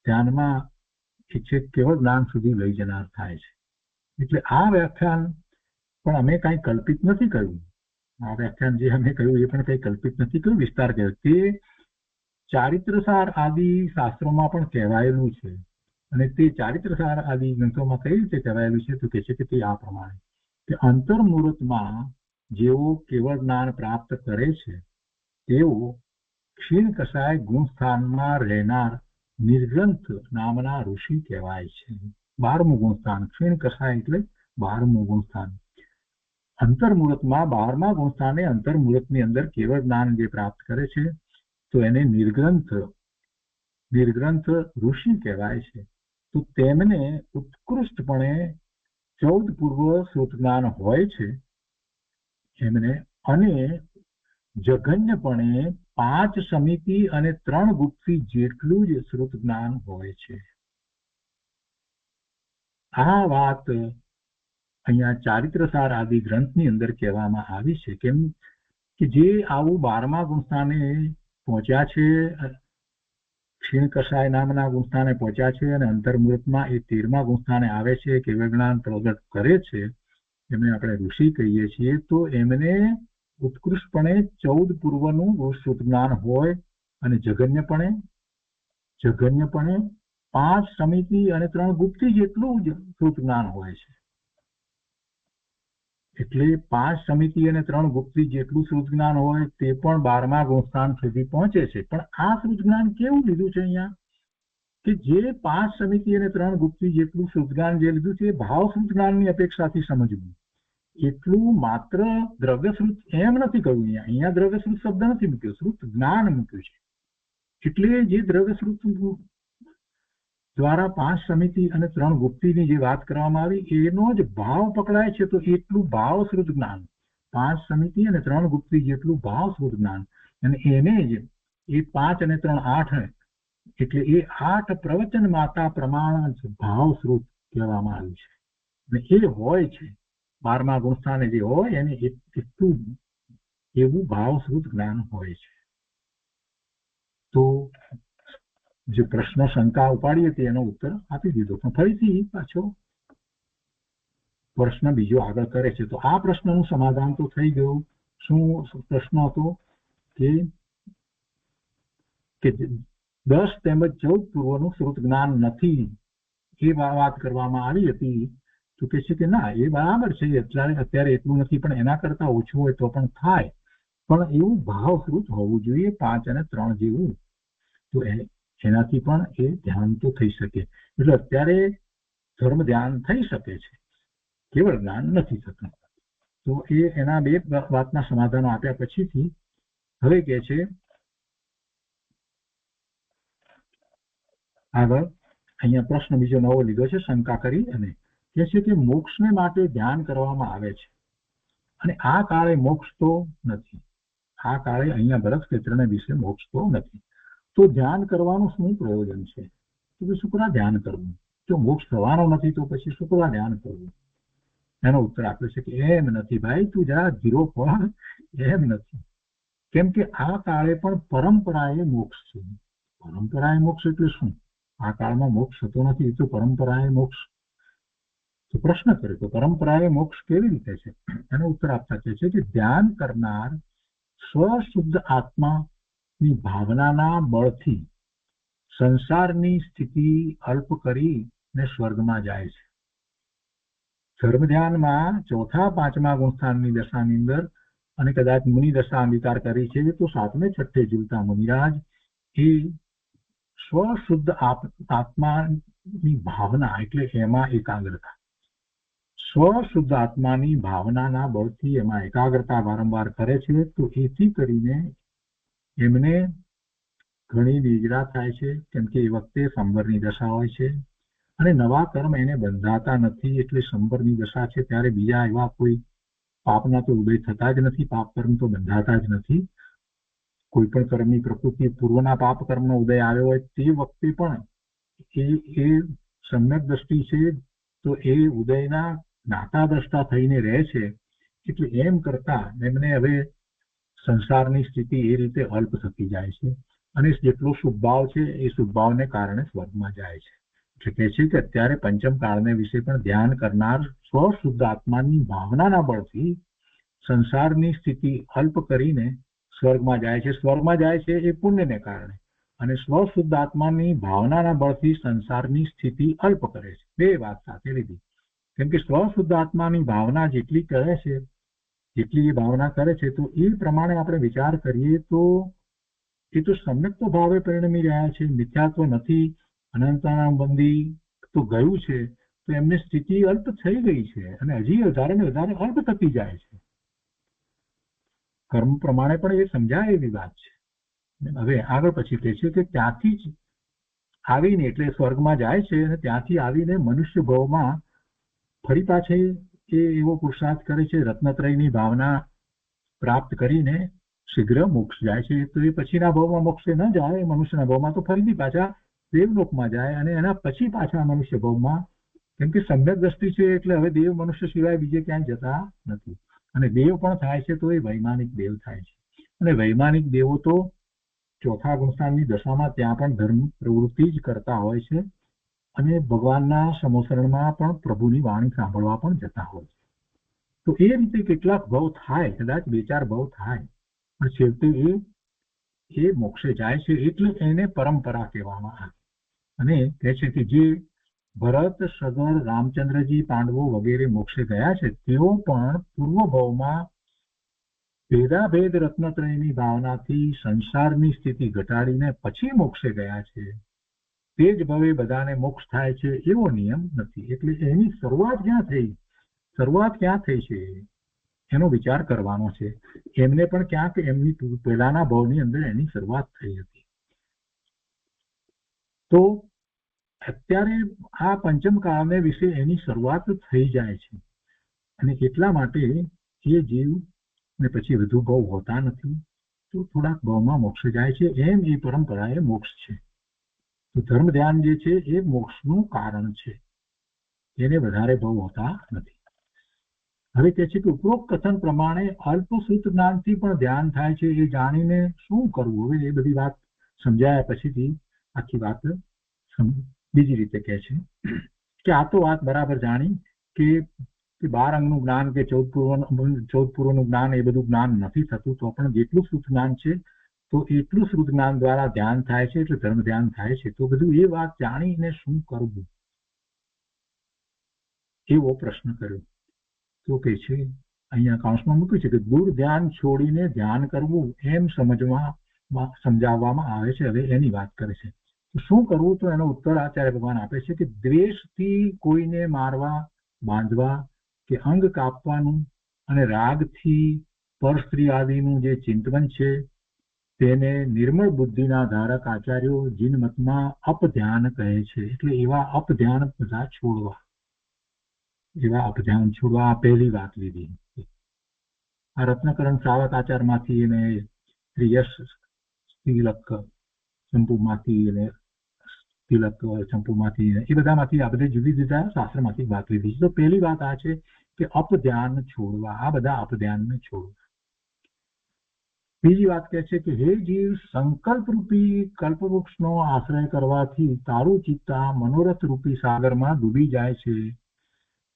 ધ્યાનમાં કેવળ જ્ઞાન સુધી લઈ જનાર થાય છે. એટલે આ વ્યાખ્યાન પણ અમે કાંઈ કલ્પિત નથી કર્યું. આ વ્યાખ્યાન જે અમે કહ્યું એ પણ કંઈ કલ્પિત નથી કર્યું, વિસ્તાર કર્યો. તે ચારિત્રસાર આદિ શાસ્ત્રોમાં પણ કહેવાયેલું છે. અને તે ચારિત્રસાર આદિ ગ્રંથોમાં કઈ રીતે કહેવાયેલું છે તો કહે છે કે તે આ પ્રમાણે કે અંતર્મુહૂર્તમાં જેઓ કેવળ જ્ઞાન પ્રાપ્ત કરે છે તેઓ ક્ષીણ કસાય ગુણસ્થાનમાં રહેનાર નિર્ગ્રંથ નામના ઋષિ કહેવાય છે. 12મું ગુણસ્થાન ક્ષીણ કસાય એટલે 12મું ગુણસ્થાન. અંતર્મુહૂર્તમાં 12મા ગુણસ્થાને અંતર્મુહૂર્તની અંદર કેવળ જ્ઞાન જે પ્રાપ્ત કરે છે તો એને નિર્ગ્રંથ ઋષિ કહેવાય છે. તો તેમને ઉત્કૃષ્ટપણે 14 પૂર્વ શ્રુત જ્ઞાન હોય છે એમને, અને જઘન્યપણે 5 સમિતિ અને 3 ગુપ્તી જેટલું જ શ્રુત જ્ઞાન હોય છે. આ વાત અહીંયા ચારિત્રસાર આદિ ગ્રંથની અંદર કહેવામાં આવી છે. કેમ કે જે આવું 12મા ગુણસ્થાને પહોંચ્યા છે, ક્ષીણ કસાય નામના ગુણસ્થાને પહોંચ્યા છે અને અંતર્મુહૂર્તમાં એ 13મા ગુણસ્થાને આવે છે, કેવળ જ્ઞાન પ્રગટ કરે છે, એમને આપણે ઋષિ કહીએ છીએ. તો એમને ઉત્કૃષ્ટપણે 14 પૂર્વનું શ્રુત જ્ઞાન હોય અને જઘન્યપણે 5 સમિતિ અને 3 ગુપ્તી જેટલું જ શ્રુત જ્ઞાન હોય છે. એટલે 5 સમિતિ અને 3 ગુપ્તી જેટલું શ્રુત જ્ઞાન હોય તે પણ 12મા ગુણસ્થાન સુધી પહોંચે છે. પણ આ શ્રુત જ્ઞાન કેવું લીધું છે અહીંયા કે જે 5 સમિતિ અને 3 ગુપ્તી જેટલું શ્રુત જ્ઞાન જે લીધું છે એ ભાવ શ્રુત જ્ઞાનની અપેક્ષાથી સમજવું. એટલું માત્ર દ્રવ્યશ્રુત એમ નથી કહ્યું. અહીંયા દ્રવ્યશ્રુત શબ્દ નથી મૂક્યો, શ્રુત જ્ઞાન મૂક્યું છે. એટલે જે દ્રવ્યશ્રુત દ્વારા 5 સમિતિ અને 3 ગુપ્તીની જે વાત કરવામાં આવી એનો જ ભાવ પકડાય છે. તો એટલું ભાવશ્રુત જ્ઞાન 5 સમિતિ અને 3 ગુપ્તી જેટલું ભાવશ્રુત જ્ઞાન, અને એને જ એ 5 અને 3 8 એટલે એ 8 પ્રવચન માતા પ્રમાણ જ ભાવશ્રુત કહેવામાં આવ્યું છે. અને એ હોય છે 12મા ગુણસ્થાને જે હોય એને એટલું એવું ભાવશ્રુત જ્ઞાન હોય છે. તો જે પ્રશ્ન શંકા ઉપાડી હતી એનો ઉત્તર આપી દીધો. પણ ફરીથી પાછો પ્રશ્ન બીજો આગળ કરે છે. તો આ પ્રશ્નનું સમાધાન તો થઈ ગયું. શું પ્રશ્ન હતો કે 10 તેમજ 14 પૂર્વનું શ્રુત જ્ઞાન નથી એ વાત કરવામાં આવી હતી. તો કે છે કે ના એ બરાબર છે, અત્યારે એટલું નથી, પણ એના કરતા ઓછું હોય તો પણ થાય. પણ એવું ભાવશ્રુત હોવું જોઈએ 5 અને 3 જેવું, તો એનાથી પણ એ ધ્યાન તો થઈ શકે. એટલે અત્યારે ધર્મ ધ્યાન થઈ શકે છે, કેવળ જ્ઞાન નથી થતું. તો એ એના બે વાતના સમાધાનો આપ્યા પછીથી હવે કે છે આગળ અહીંયા પ્રશ્ન બીજો નવો લીધો છે શંકા કરી, અને કે છે કે મોક્ષને માટે ધ્યાન કરવામાં આવે છે અને આ કાળે મોક્ષ તો નથી. આ કાળે અહીંયા ભરત ક્ષેત્રને વિશે મોક્ષ તો નથી, તો ધ્યાન કરવાનું શું પ્રયોજન છે? તો શું કરવા ધ્યાન કરવું? જો મોક્ષ થવાનો નથી તો પછી શું કરવા ધ્યાન કરવું? એનો ઉત્તર આપે છે કે એમ નથી ભાઈ, તું જરા ધીરો પડ, એમ નથી. કેમ કે આ કાળે પણ પરંપરાએ મોક્ષ છે. પરંપરાએ મોક્ષ એટલે શું? આ કાળમાં મોક્ષ થતો નથી, તો પરંપરાએ મોક્ષ. તો પ્રશ્ન કર્યો તો પરંપરાએ મોક્ષ કેવી રીતે છે? એનો ઉત્તર આપતા કહે છે કે ધ્યાન કરનાર સ્વશુદ્ધ આત્માની ભાવનાના બળથી સંસારની સ્થિતિ અલ્પ કરીને સ્વર્ગમાં જાય છે. ધર્મ ધ્યાનમાં ચોથા પાંચમા ગુણસ્થાનની દશાની અંદર અને કદાચ મુનિ દશા અંગીકાર કરી છે, તો 7મે 6ઠે ઝૂલતા મુનિરાજ એ સ્વશુદ્ધ આત્માની ભાવના એટલે એમાં એકાગ્રતા, સ્વશુદ્ધ આત્માની ભાવનાના બળથી એમાં એકાગ્રતા વારંવાર કરે છે. તો એથી કરીને એમને ઘણી નિદ્રા થાય છે, કેમ કે એ વખતે સંવરની દશા હોય છે અને નવા કર્મ એને બંધાતા નથી. એટલે સંવરની દશા છે ત્યારે બીજા એવા કોઈ પાપના તો ઉદય થતા જ નથી, પાપ કર્મ તો બંધાતા જ નથી. કોઈ પણ કર્મની પ્રકૃતિ પૂર્વના પાપ કર્મનો ઉદય આવ્યો હોય તે વખતે પણ એ સમ્યક દ્રષ્ટિ છે, તો એ ઉદયના જ્ઞાતા દ્રષ્ટા થઈને રહે છે. એટલે એમ કરતા એમને હવે સંસારની સ્થિતિ એ રીતે અલ્પ થતી જાય છે અને જેટલો શુભ ભાવ છે એ શુભ ભાવને કારણે સ્વર્ગમાં જાય છે. એટલે કહે છે કે અત્યારે પંચમ કાળને વિશે પણ ધ્યાન કરનાર સ્વશુદ્ધ આત્માની ભાવનાના બળથી સંસારની સ્થિતિ અલ્પ કરીને સ્વર્ગમાં જાય છે. સ્વર્ગમાં જાય છે એ પુણ્યને કારણે, અને સ્વશુદ્ધ આત્માની ભાવનાના બળથી સંસારની સ્થિતિ અલ્પ કરે છે. બે વાત સાથે લીધી. કેમ કે સ્વશુદ્ધ આત્માની ભાવના જેટલી કરે છે, જેટલી એ ભાવના કરે છે, તો એ પ્રમાણે આપણે વિચાર કરીએ તો એ તો સમ્યક તો ભાવે પરિણમી રહ્યા છે. મિથ્યાત્વ નથી, અનંતાનાબંધી તો ગયું છે, તો એમની સ્થિતિ અલ્પ થઈ ગઈ છે અને હજી વધારે ને વધારે અલ્પ થતી જાય છે. કર્મ પ્રમાણે પણ એ સમજાય એવી વાત છે. હવે આગળ પછી કહે છે કે ત્યાંથી જ આવીને એટલે સ્વર્ગમાં જાય છે અને ત્યાંથી આવીને મનુષ્ય ભાવમાં ફરી પાછી એ એવો પુરુષાર્થ કરે છે, રત્નત્રયની ભાવના પ્રાપ્ત કરીને શીઘ્ર મોક્ષ જાય છે. તો એ પછીના ભાવમાં મોક્ષે ન જાય, મનુષ્યના ભાવમાં તો ફરીથી પાછા દેવલોકમાં જાય અને એના પછી પાછા મનુષ્ય ભાવમાં, કેમ કે સમ્યક દ્રષ્ટિ છે એટલે હવે દેવ મનુષ્ય સિવાય બીજે ક્યાંય જતા નથી. અને દેવ પણ થાય છે તો એ વૈમાનિક દેવ થાય છે. અને વૈમાનિક દેવો તો ચોથા ગુણસ્થાનની દશામાં ત્યાં પણ ધર્મ પ્રવૃત્તિ જ કરતા હોય છે અને ભગવાનના સમોસરણમાં પણ પ્રભુની વાણી સાંભળવા પણ જતા હોય છે. તો એ રીતે કેટલાક ભાવ થાય, કદાચ 2-4 ભાવ થાય, પણ છેવટે એ મોક્ષે જાય છે. એટલે એને પરંપરા કહેવામાં આવે. અને કહે છે કે જે ભરત, સગર, રામચંદ્રજી, પાંડવો વગેરે મોક્ષે ગયા છે, તેઓ પણ પૂર્વ ભાવમાં ભેદાભેદ રત્નત્રયની ભાવનાથી સંસારની સ્થિતિ ઘટાડીને પછી મોક્ષે ગયા છે. તે જ ભવે બધાને મોક્ષ થાય છે એવો નિયમ નથી. એટલે એની શરૂઆત ક્યાં થઈ છે એનો વિચાર કરવાનો છે. એમને પણ ક્યાંક એમની પહેલાના ભાવની અંદર એની શરૂઆત થઈ હતી. તો અત્યારે આ પંચમ કાળને વિશે એની શરૂઆત થઈ જાય છે અને એટલા માટે એ જીવ ને પછી વધુ ભાવ હોતા નથી, તો થોડાક ભાવમાં મોક્ષ જાય છે. એમ એ પરંપરા એ મોક્ષ છે. તો ધર્મ ધ્યાન જે છે એ મોક્ષનું કારણ છે, એને વધારે ભાવ હોતા નથી. હવે કહે છે કે ઉપરોક્ત કથન પ્રમાણે અલ્પસૂત જ્ઞાનથી પણ ધ્યાન થાય છે. એ જાણીને શું કરવું? હવે એ બધી વાત સમજાયા પછીથી આખી વાત બીજી રીતે કહે છે કે આ તો વાત બરાબર જાણી કે 12 અંગનું જ્ઞાન કે 14 પૂર્વનું જ્ઞાન એ બધું જ્ઞાન નથી થતું, તો પણ જેટલું શુદ્ધ જ્ઞાન છે તો એટલું શુદ્ધ જ્ઞાન દ્વારા ધ્યાન થાય છે, એટલે ધર્મ ધ્યાન થાય છે. તો બધું એ વાત જાણીને શું કરવું એવો પ્રશ્ન કર્યો. તો કહે છે અહીંયા કૌંસમાં મૂક્યું છે કે દૂર ધ્યાન છોડીને ધ્યાન કરવું એમ સમજાવવામાં આવે છે. હવે એની વાત કરે છે. તો શું કરવું? તો એનો ઉત્તર આચાર્ય ભગવાન આપે છે કે દ્વેષથી કોઈને મારવા, બાંધવા કે અંગ કાપવાનું અને રાગથી પર સ્ત્રી આદિનું જે ચિંતન છે તેને નિર્મળ બુદ્ધિના ધારક આચાર્યો જીનમતમાં અપધ્યાન કહે છે. એટલે એવા અપધ્યાન બધા છોડવા, આ પહેલી વાત લીધી. આ રત્નકરણ શ્રાવક આચારમાંથી અને શ્રી યશ તિલક ચંપુમાંથી અને તિલક ચંપુમાંથી એ બધામાંથી આ બધી જુદી જુદા શાસ્ત્રમાંથી વાત લીધી છે. તો પહેલી વાત આ છે કે અપધ્યાન છોડવા, આ બધા અપધ્યાનને છોડવા. બીજી વાત કહે છે કે હે જીવ, સંકલ્પ રૂપી કલ્પવૃક્ષનો આશ્રય કરવાથી તારું ચિત્ત મનોરથ રૂપી સાગરમાં ડૂબી જાય છે.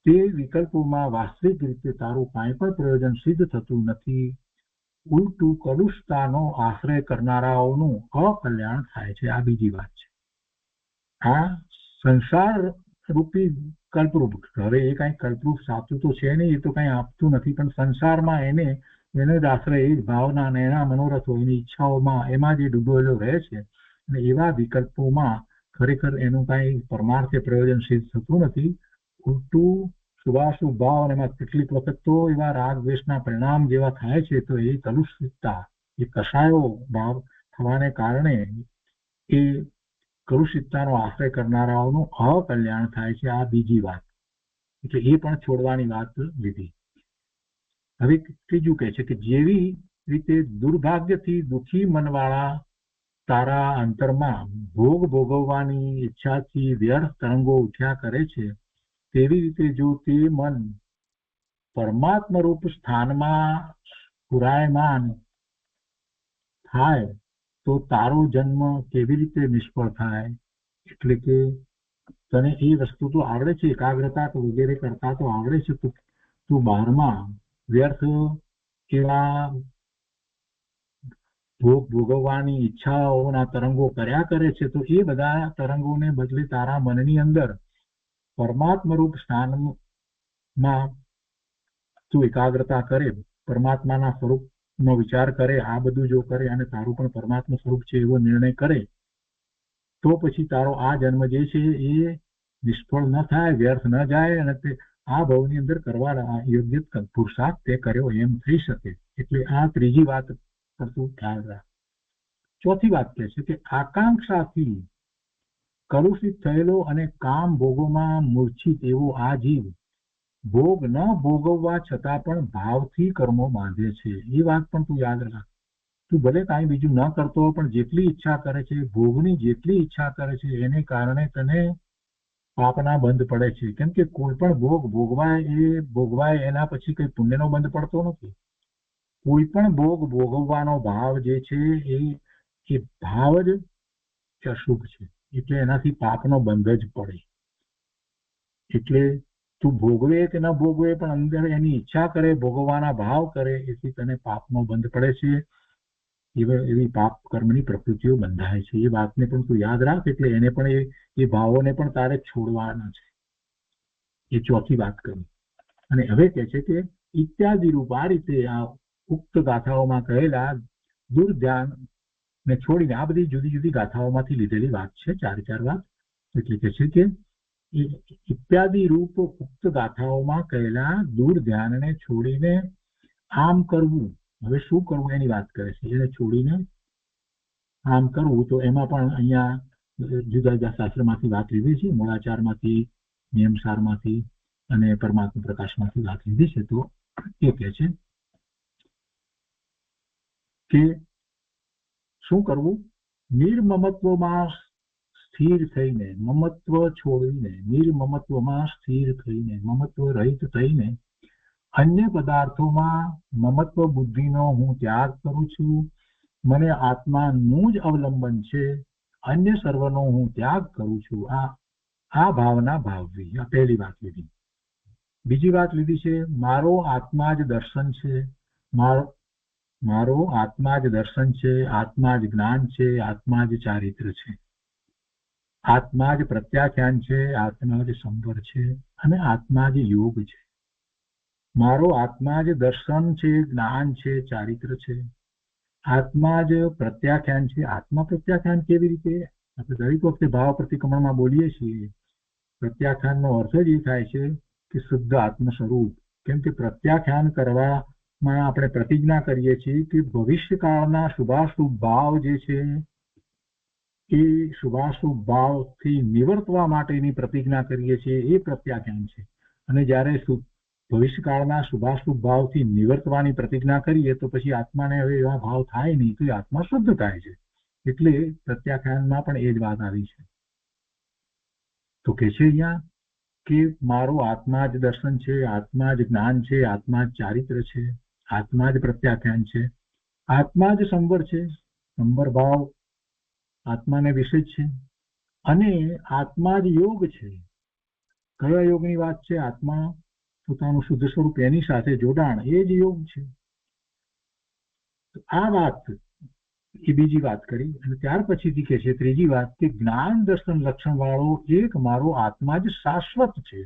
તે વિકલ્પોમાં વાસ્તવિક રીતે તારું કાંઈ પણ પ્રયોજન સિદ્ધ થતું નથી. ઉલટું કલુષતાનો આશ્રય કરનારાઓનું અકલ્યાણ થાય છે. આ બીજી વાત છે. આ સંસાર રૂપી કલ્પવૃક્ષ, હવે એ કઈ કલ્પવૃક્ષ આપતું તો છે નહીં, એ તો કઈ આપતું નથી, પણ સંસારમાં એને જ આશ્રય, એ જ ભાવના અને એના મનોરથો, એની ઈચ્છાઓમાં, એમાં જે ડૂબેલો રહે છે અને એવા વિકલ્પોમાં ખરેખર એનું કઈ પરમાર્થ પ્રયોજન સિદ્ધ થતું નથી. ઉલટું શુભાશુભ ભાવ, અને એમાં કેટલીક વખત તો એવા રાગ દ્વેષના પરિણામ જેવા થાય છે, તો એ કલુષિતતા, એ કષાયો ભાવ થવાને કારણે એ કલુષિતતાનો આશ્રય કરનારાઓનું અકલ્યાણ થાય છે. આ બીજી વાત, એટલે એ પણ છોડવાની વાત લીધી. હવે ત્રીજું કહે છે કે જેવી રીતે દુર્ભાગ્યથી દુઃખી મનવાળા તારા અંતરમાં ભોગ ભોગવવાની ઈચ્છાથી વ્યર્થ તરંગો ઉઠ્યા કરે છે, તેવી રીતે જો તે મન પરમાત્મા રૂપ સ્થાનમાં પુરાયમાન થાય તો તારો જન્મ કેવી રીતે નિષ્ફળ થાય? એટલે કે તને એ વસ્તુ તો આવડે છે, એકાગ્રતા તો વગેરે કરતા તો આવડે છે, તો તું બહારમાં વ્યર્થ એવા ભોગ ભોગવવાની ઈચ્છાઓના તરંગો કર્યા કરે છે, તો એ બધા તરંગોને બદલે તારા મનની અંદર પરમાત્મા રૂપ સ્થાનમાં તું એકાગ્રતા કરે, પરમાત્માના સ્વરૂપનો વિચાર કરે, આ બધું જો કરે અને તારું પણ પરમાત્મા સ્વરૂપ છે એવો નિર્ણય કરે, તો પછી તારો આ જન્મ જે છે એ નિષ્ફળ ન થાય, વ્યર્થ ન જાય, અને તે આ ભવની અંદર કરવા યોગ્ય પુરુષાર્થ તે કર્યો એમ થઈ શકે. એટલે આ ત્રીજી વાત પર તું ખ્યાલ રાખ. ચોથી વાત કહે છે કે આકાંક્ષાથી કલુષિત થયેલો અને કામ ભોગોમાં મૂર્છિત એવો આ જીવ ભોગ ન ભોગવવા છતાં પણ ભાવથી કર્મો બાંધે છે. એ વાત પણ તું યાદ રાખ. તું ભલે કાંઈ બીજું ન કરતો હોય, પણ જેટલી ઈચ્છા કરે છે, ભોગની જેટલી ઈચ્છા કરે છે, એને કારણે તને પાપના બંધ પડે છે. કેમ કે કોઈ પણ ભોગ ભોગવાય એના પછી કઈ પુણ્યનો બંધ પડતો નથી. કોઈ પણ ભોગ ભોગવવાનો ભાવ જે છે એ ભાવ જ અશુભ છે, એટલે એનાથી પાપનો બંધ જ પડે. એટલે તું ભોગવે કે ન ભોગવે, પણ અંદર એની ઈચ્છા કરે, ભોગવવાના ભાવ કરે, એથી તને પાપનો બંધ પડે છે. એવી પાપ કર્મની પ્રકૃતિઓ બંધાય છે. એ વાતને પણ તું યાદ રાખ. એટલે એને પણ એ ભાવોને પણ તારે છોડવાના છે. એ ચોથી વાત કરી. અને હવે કહે છે કે ઇત્યાદિ રૂપ, આ રીતે આ ઉક્ત ગાથાઓમાં કહેલા દુર્ધ્યાન ને છોડીને, આ બધી જુદી જુદી ગાથાઓમાંથી લીધેલી વાત છે, ચાર વાત. એટલે કહે છે કે ઇત્યાદિ રૂપ ઉક્ત ગાથાઓમાં કહેલા દૂર ધ્યાનને છોડીને આમ કરવું. હવે શું કરવું એની વાત કરે છે. એને છોડીને આમ કરવું, તો એમાં પણ અહીંયા જુદા જુદા શાસ્ત્રમાંથી વાત લીધી છે, મૂળાચારમાંથી, નિયમસારમાંથી અને પરમાત્મા પ્રકાશમાંથી વાત લીધી છે. તો એ કહે છે કે શું કરવું? નિર્મમત્વમાં સ્થિર થઈને, મમત્વ છોડીને, નિર્મમત્વમાં સ્થિર થઈને, મમત્વ રહિત થઈને, અન્ય પદાર્થોમાં મમત્વ બુદ્ધિનો હું ત્યાગ કરું છું, મને આત્માનું જ અવલંબન છે, અન્ય સર્વનો હું ત્યાગ કરું છું. આ ભાવના ભાવવી. આ પહેલી વાત લીધી. બીજી વાત લીધી છે મારો આત્મા જ દર્શન છે, મારો આત્મા જ દર્શન છે, આત્મા જ જ્ઞાન છે, આત્મા જ ચારિત્ર છે, આત્મા જ પ્રત્યાખ્યાન છે, આત્મા જ સંવર છે, અને આત્મા જ યોગ છે. મારો આત્મા જ દર્શન છે, જ્ઞાન છે, ચારિત્ર છે. આત્મા જ પ્રત્યાખ્યાન છે. આત્મા પ્રત્યાખ્યાન કેવી રીતે? આપણે દરેક વખતે ભાવ પ્રતિક્રમણમાં બોલીએ છીએ. પ્રત્યાખ્યાનનો અર્થ જ એ થાય છે કે શુદ્ધ આત્મ સ્વરૂપ. કેમ કે પ્રત્યાખ્યાન કરવામાં આપણે પ્રતિજ્ઞા કરીએ છીએ કે ભવિષ્યકાળના શુભાશુભ ભાવ જે છે એ શુભાશુભ ભાવથી નિવર્તવા માટેની પ્રતિજ્ઞા કરીએ છીએ, એ પ્રત્યાખ્યાન છે. અને જ્યારે ભવિષ્યકાળના શુભાશુભ ભાવથી નિવર્તવાની પ્રતિજ્ઞા કરીએ તો પછી આત્માને હવે એવા ભાવ થાય નહીં, તો એ આત્મા શુદ્ધ થાય છે. એટલે પ્રત્યાખ્યાનમાં પણ એ જ વાત આવી છે. તો કે છે અહીંયા કે મારો આત્મા જ દર્શન છે, આત્મા જ જ્ઞાન છે, આત્મા જ ચારિત્ર છે, આત્મા જ પ્રત્યાખ્યાન છે, આત્મા જ સંવર છે. સંવર ભાવ આત્માને વિશે જ છે. અને આત્મા જ યોગ છે. કયા યોગની વાત છે? આત્મા પોતાનું શુદ્ધ સ્વરૂપ એની સાથે જોડાણ, એ જ યોગ છે. આ વાત એ બીજી વાત કરી. અને ત્યાર પછીથી કે છે ત્રીજી વાત કે જ્ઞાન દર્શન લક્ષણ વાળો એક મારો આત્મા જ શાશ્વત છે.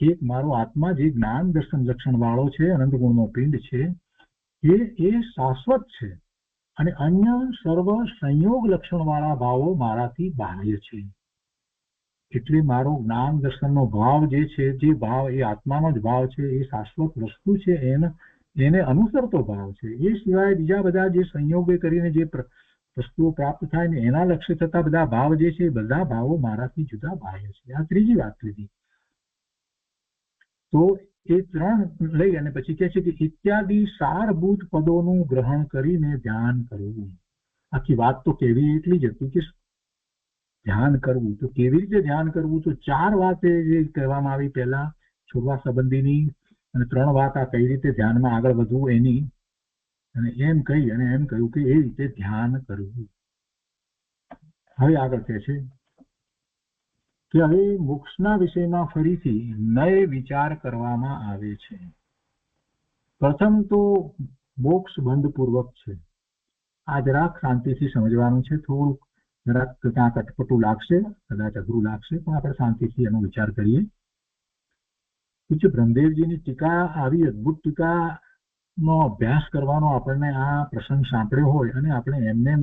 એક મારો આત્મા જે જ્ઞાન દર્શન લક્ષણ વાળો છે, અનંત ગુણનો પિંડ છે, એ શાશ્વત છે. અને અન્ય સર્વ સંયોગ લક્ષણ વાળા ભાવો મારાથી બાહ્ય છે. એટલે મારો જ્ઞાન દર્શનનો ભાવ જે છે, જે ભાવ એ આત્માનો જ ભાવ છે, એ શાશ્વત વસ્તુ છે, એને અનુસરતો ભાવ છે. એ સિવાય બીજા બધા જે સંયોગે કરીને જે વસ્તુઓ પ્રાપ્ત થાય ને એના લક્ષ્ય થતા બધા ભાવ જે છે, બધા ભાવો મારાથી જુદા બાહ્ય છે. આ ત્રીજી વાત લીધી. તો એ ત્રણ લઈ અને પછી કહે છે કે ઇત્યાદિ સારભૂત પદોનું ગ્રહણ કરીને ધ્યાન કરવું. આખી વાત તો કેવી એટલી જ હતી કે ધ્યાન કરવું. તો કેવી રીતે ધ્યાન કરવું? તો ચાર વાત જે કહેવામાં આવી પહેલા છોડવા સંબંધીની, અને ત્રણ વાત આ કઈ રીતે ધ્યાનમાં આગળ વધવું એની, અને એમ કહી અને એમ કહ્યું કે એ રીતે ધ્યાન કરવું. હવે આગળ કહે છે કે હવે મોક્ષના વિષયમાં ફરીથી નય વિચાર કરવામાં આવે છે. પ્રથમ તો મોક્ષ બંધપૂર્વક છે. આ જરાક શાંતિથી સમજવાનું છે. થોડુંક જરાક ક્યાંક અટપટું લાગશે, કદાચ અઘરું લાગશે, પણ આપણે શાંતિથી એનો વિચાર કરીએ. પૂજ્ય બ્રહ્મદેવજીની ટીકા, આવી અદભુત ટીકાનો અભ્યાસ કરવાનો આપણને આ પ્રસંગ સાંભળ્યો હોય અને આપણે એમને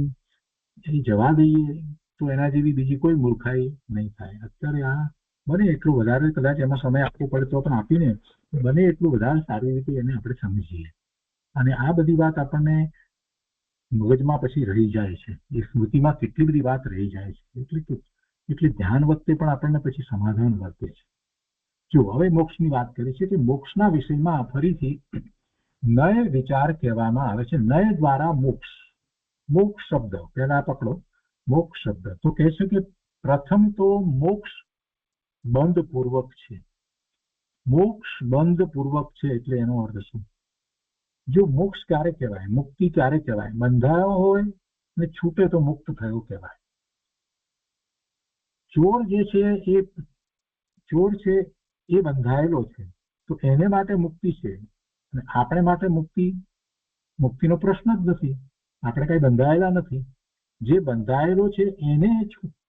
જવા દઈએ તો એના જેવી બીજી કોઈ મૂર્ખાઈ નહીં થાય. અત્યારે આ બને એટલું વધારે, કદાચ એમાં સમય આપવો પડે તો પણ આપીને બને એટલું વધારે સારી રીતે એને આપણે સમજીએ. અને આ બધી વાત આપણને મગજમાં પછી રહી જાય છે, એ સ્મૃતિમાં કેટલી બધી વાત રહી જાય છે. એટલે ધ્યાન વખતે પણ આપણને પછી સમાધાન વર્તે છે. જો હવે મોક્ષની વાત કરી છે કે મોક્ષના વિષયમાં ફરીથી નય વિચાર કહેવામાં આવે છે. નય દ્વારા મોક્ષ. મોક્ષ શબ્દ પહેલા પકડો. મોક્ષ શબ્દ તો કહે છે કે પ્રથમ તો મોક્ષ બંધપૂર્વક છે. મોક્ષ બંધપૂર્વક છે એટલે એનો અર્થ શું? જો મોક્ષ ક્યારે કહેવાય? મુક્તિ ક્યારે કહેવાય? બંધાયો હોય ને છૂટે તો મુક્ત થયો કહેવાય. ચોર જે છે એ બંધાયેલો છે, તો એને માટે મુક્તિ છે. અને આપણે માટે મુક્તિનો પ્રશ્ન જ નથી. આપણે કઈ બંધાયેલા નથી. જે બંધાયેલો છે એને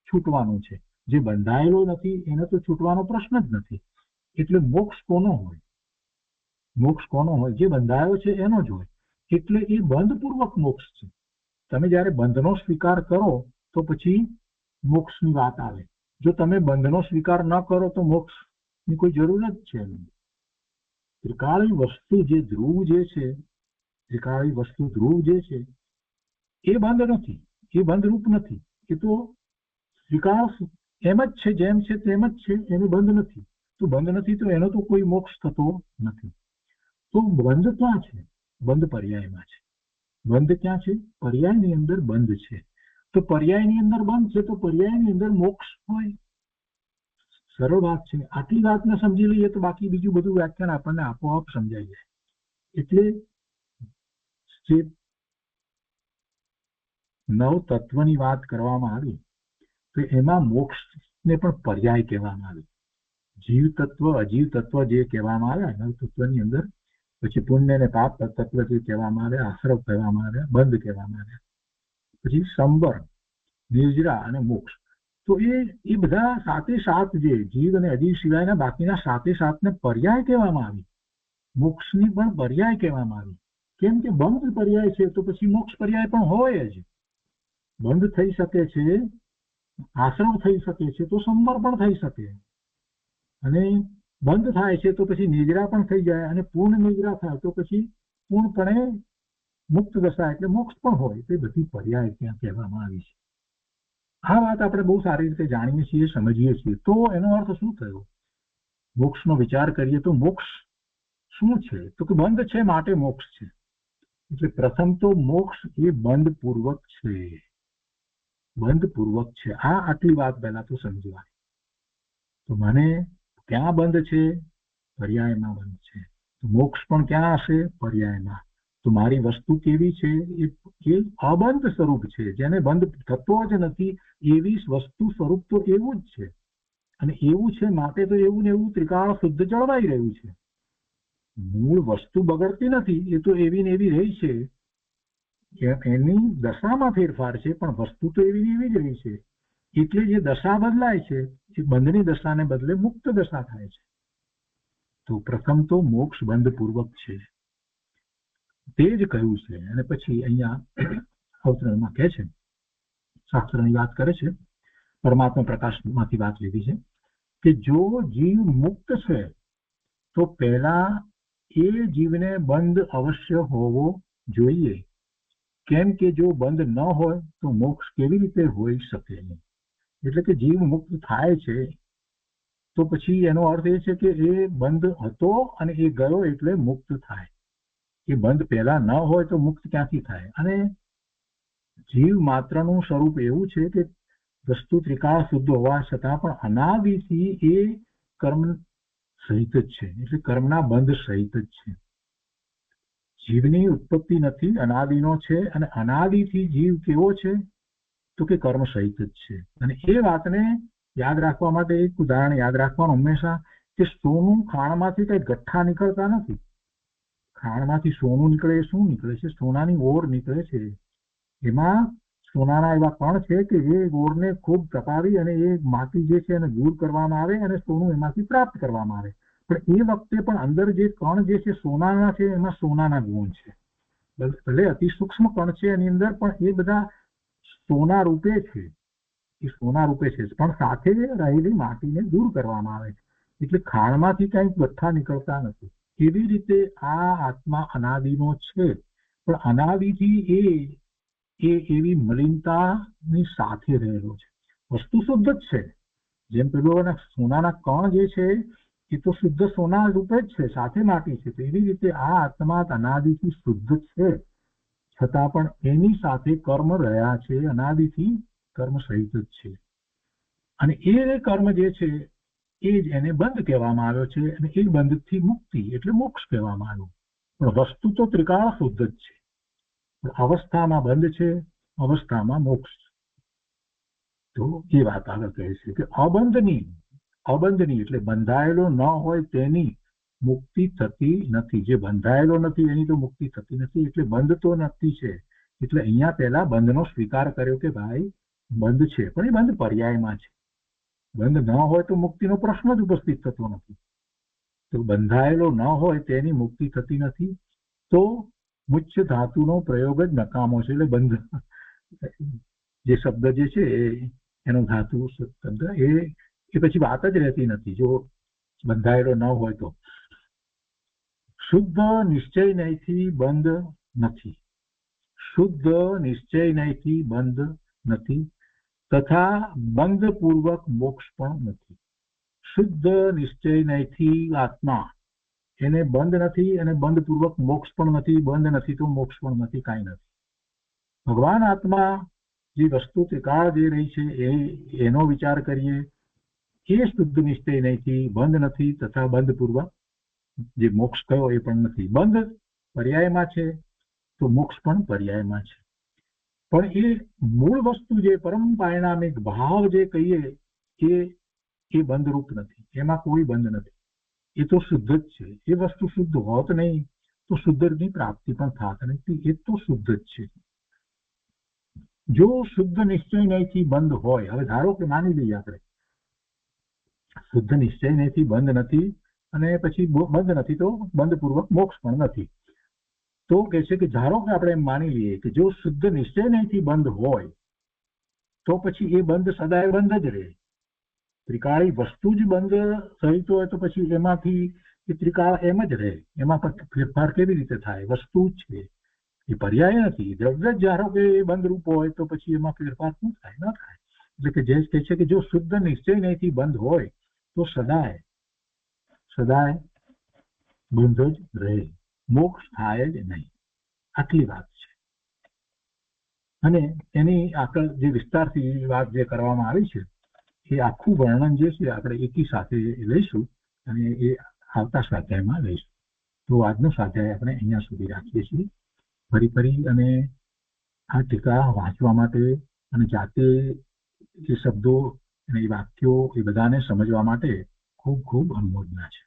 છૂટવાનું છે. જે બંધાયેલો નથી એને તો છૂટવાનો પ્રશ્ન જ નથી. એટલે મોક્ષ કોનો હોય? મોક્ષ કોનો હોય? જે બંધાયો છે એનો જ હોય. એટલે એ બંધપૂર્વક મોક્ષ છે. તમે જયારે બંધનો સ્વીકાર કરો તો પછી મોક્ષની વાત આવે. જો તમે બંધનો સ્વીકાર ન કરો તો મોક્ષની કોઈ જરૂર જ છે નહીં. ત્રિકાળી વસ્તુ જે ધ્રુવ જે છે, ત્રિકાળી વસ્તુ ધ્રુવ જે છે એ બંધ નથી, એ બંધરૂપ નથી. એ તો સ્વીકાર એમ જ છે, જેમ છે તેમ જ છે, એનું બંધ નથી. તો બંધ નથી તો એનો તો કોઈ મોક્ષ થતો નથી. તો બંધ ક્યાં છે? બંધ પર્યાયમાં છે. બંધ ક્યાં છે? પર્યાયની અંદર બંધ છે. તો પર્યાયની અંદર બંધ છે તો પર્યાયની અંદર મોક્ષ હોય. સરળ વાત છે. આટલી વાતને સમજી લઈએ તો બાકી બીજું બધું વ્યાખ્યાન આપણને આપોઆપ સમજાઈ જાય. એટલે જે નવ તત્વની વાત કરવામાં આવી તો એમાં મોક્ષને પણ પર્યાય કહેવામાં આવે. જીવ તત્વ, અજીવ તત્વ જે કહેવામાં આવ્યા નવ તત્વની અંદર, પછી પુણ્ય અને પાપ તત્વ જે કહેવામાં આવ્યા, આશ્રવ કહેવામાં આવ્યા, બંધ કહેવામાં આવ્યા, પછી સંવર, નિર્જરા અને મોક્ષ. તો એ બધા સાતે સાત જે જીવ અને અજીવ સિવાયના બાકીના સાતે સાતને પર્યાય કહેવામાં આવી. મોક્ષની પણ પર્યાય કહેવામાં આવી. કેમ કે બંધ પર્યાય છે તો પછી મોક્ષ પર્યાય પણ હોય જ. બંધ થઈ શકે છે, આશ્રમ થઈ શકે છે તો સંવર પણ થઈ શકે, અને બંધ થાય છે તો પછી નિદ્રા પણ થઈ જાય, અને પૂર્ણ નિદ્રા થાય તો પછી પૂર્ણપણે મુક્ત દશા એટલે મોક્ષ પણ હોય. તે બધી પર્યાય ત્યાં કહેવામાં આવી છે. આ વાત આપણે બહુ સારી રીતે જાણીએ છીએ, સમજીએ છીએ. તો એનો અર્થ શું થયો? મોક્ષનો વિચાર કરીએ તો મોક્ષ શું છે? તો કે બંધ છે માટે મોક્ષ છે. એટલે પ્રથમ તો મોક્ષ એ બંધ પૂર્વક છે. બંધ પૂર્વક છે. આટલી વાત પહેલા તો સમજવાની. તો મને ક્યાં બંધ છે? પર્યાયમાં બંધ છે. તો મોક્ષ પણ ક્યાં હશે? પર્યાયમાં. તો મારી વસ્તુ કેવી છે? એ અબંધ સ્વરૂપ છે, જેને બંધ થતો જ નથી એવી વસ્તુ સ્વરૂપ તો એવું જ છે. અને એવું છે માટે તો એવું ને એવું ત્રિકાળ શુદ્ધ જળવાઈ રહ્યું છે. મૂળ વસ્તુ બગડતી નથી, એ તો એવી ને એવી રહી છે. એની દશામાં ફેરફાર છે, પણ વસ્તુ તો એવી ને એવી જ રહી છે. એટલે જે દશા બદલાય છે એ બંધની દશાને બદલે મુક્ત દશા થાય છે. તો પ્રથમ તો મોક્ષ બંધ પૂર્વક છે, તે જ કહ્યું છે. અને પછી અહીંયા અવતરણમાં કહે છે, શાસ્ત્રની વાત કરે છે, પરમાત્મા પ્રકાશમાંથી વાત લીધી છે કે જો જીવ મુક્ત છે તો પહેલા એ જીવને બંધ અવશ્ય હોવો જોઈએ. કેમ કે જો બંધ ન હોય તો મોક્ષ કેવી રીતે હોઈ શકે? એટલે કે જીવ મુક્ત થાય છે તો પછી એનો અર્થ એ છે કે એ બંધ હતો અને એ ગયો એટલે મુક્ત થાય. એ બંધ પહેલા ન હોય તો મુક્ત ક્યાંથી થાય? અને જીવ માત્રનું સ્વરૂપ એવું છે કે વસ્તુ ત્રિકાળ શુદ્ધ હોવા છતાં પણ અનાદિથી એ કર્મ સહિત જ છે. એટલે કર્મના બંધ સહિત જ છે. જીવની ઉત્પત્તિ નથી, અનાદિનો છે. અને અનાદિથી જીવ કેવો છે? તો કે કર્મ સહિત જ છે. અને એ વાતને યાદ રાખવા માટે એક ઉદાહરણ યાદ રાખવાનું હંમેશા, કે સોનું ખાણમાંથી કઈ ગઠ્ઠા નીકળતા નથી. ખાણમાંથી સોનું નીકળે, શું નીકળે છે? સોનાની ઓર નીકળે છે. એમાં સોનાના એવા કણ છે કે એ ઓરને ખૂબ તપાવી અને એ માટી જે છે એને દૂર કરવામાં આવે અને સોનું એમાંથી પ્રાપ્ત કરવામાં આવે. પણ એ વખતે પણ અંદર જે કણ જે છે સોનાના છે, એમાં સોનાના ગુણ છે. ભલે અતિ સૂક્ષ્મ કણ છે એની અંદર, પણ એ બધા સોના રૂપે છે. એ સોના રૂપે છે, પણ સાથે રહેલી માટીને દૂર કરવામાં આવે છે. એટલે ખાણમાંથી કઈ ગઠ્ઠા નીકળતા નથી. એવી રીતે આ આત્મા અનાદિનો છે, પણ અનાદિથી એ એવી મલિનતાની સાથે રહેલો છે. વસ્તુ શુદ્ધ જ છે. જેમ પેલું સોનાના કણ જે છે એ તો શુદ્ધ સોના રૂપે જ છે, સાથે માટી છે. તો એવી રીતે આ આત્મા અનાદિથી શુદ્ધ છે, છતાં પણ એની સાથે કર્મ રહ્યા છે. અનાદિથી કર્મ સહિત જ છે. અને એ કર્મ જે છે એ જ એને બંધ કહેવામાં આવ્યો છે. અને એ બંધથી મુક્તિ એટલે મોક્ષ કહેવામાં આવ્યું. પણ વસ્તુ તો ત્રિકાળ શુદ્ધ જ છે. અવસ્થામાં બંધ છે, અવસ્થામાં મોક્ષ. તો એ વાત આગળ કહે છે કે અબંધની એટલે બંધાયેલો ન હોય તેની મુક્તિ થતી નથી. જે બંધાયેલો નથી એની તો મુક્તિ થતી નથી. એટલે બંધ તો નથી છે. એટલે અહીંયા પહેલા બંધનો સ્વીકાર કર્યો કે ભાઈ બંધ છે, પણ એ બંધ પર્યાયમાં છે. બંધ ન હોય તો મુક્તિનો પ્રશ્ન જ ઉપસ્થિત થતો નથી. તો બંધાયેલો ન હોય તેની મુક્તિ થતી નથી. તો મુચ્છ ધાતુનો પ્રયોગ જ નકામો છે. એટલે બંધ જે શબ્દ જે છે એનો ધાતુ શબ્દ એ પછી વાત જ રહેતી નથી જો બંધાયેલો ન હોય તો. શુદ્ધ નિશ્ચય નહીંથી બંધ નથી. શુદ્ધ નિશ્ચય નહીંથી બંધ નથી, તથા બંધ પૂર્વક મોક્ષ પણ નથી. શુદ્ધ નિશ્ચય નહીંથી આત્મા એને બંધ નથી, અને બંધ પૂર્વક મોક્ષ પણ નથી. બંધ નથી તો મોક્ષ પણ નથી, કાંઈ નથી. ભગવાન આત્મા જે વસ્તુ ત્રિકાળ જે રહી છે એનો વિચાર કરીએ, એ શુદ્ધ નિશ્ચય નહીંથી બંધ નથી, તથા બંધ પૂર્વક જે મોક્ષ કયો એ પણ નથી. બંધ પર્યાયમાં છે તો મોક્ષ પણ પર્યાયમાં છે. પણ એ મૂળ વસ્તુ જે પરમ પારિણામિક ભાવ જે કહીએ એ બંધરૂપ નથી. એમાં કોઈ બંધ નથી. એ તો શુદ્ધ જ છે. એ વસ્તુ શુદ્ધ હોત નહીં તો શુદ્ધની પ્રાપ્તિ પણ થાત નહીં. એ તો શુદ્ધ જ છે. જો શુદ્ધ નિશ્ચય નહીંથી બંધ હોય, હવે ધારો કે માની લઈએ આપણે શુદ્ધ નિશ્ચય નહીંથી બંધ નથી, અને પછી બંધ નથી તો બંધપૂર્વક મોક્ષ પણ નથી. તો કહે છે કે ધારો કે આપણે એમ માની લઈએ કે જો શુદ્ધ નિશ્ચય નહીંથી બંધ હોય તો પછી એ બંધ સદાય બંધ જ રહે. ત્રિકાળી વસ્તુ જ બંધ સહિત હોય તો પછી એમાંથી એ ત્રિકાળ એમ જ રહે. એમાં પણ ફેરફાર કેવી રીતે થાય? વસ્તુ જ છે, એ પર્યાય નથી. દ્રવ્ય જ ધારો કે એ બંધ રૂપ હોય તો પછી એમાં ફેરફાર શું થાય? ન થાય. એટલે કે જે કહે છે કે જો શુદ્ધ નિશ્ચય નહીંથી બંધ હોય તો સદાય સદાય બંધ જ રહે, મોક્ષ થાય જ નહીં. આટલી વાત છે. અને એની આગળ જે વિસ્તારથી વાત જે કરવામાં આવી છે એ આખું વર્ણન જે છે આપણે એકી સાથે લઈશું અને એ આવતા સ્વાધ્યાયમાં લઈશું. તો આજનો સ્વાધ્યાય આપણે અહીંયા સુધી રાખીએ છીએ. ફરી અને આ ટીકા વાંચવા માટે અને જાતે એ શબ્દો અને એ વાક્યો એ બધાને સમજવા માટે ખૂબ ખૂબ અનુમોદના છે.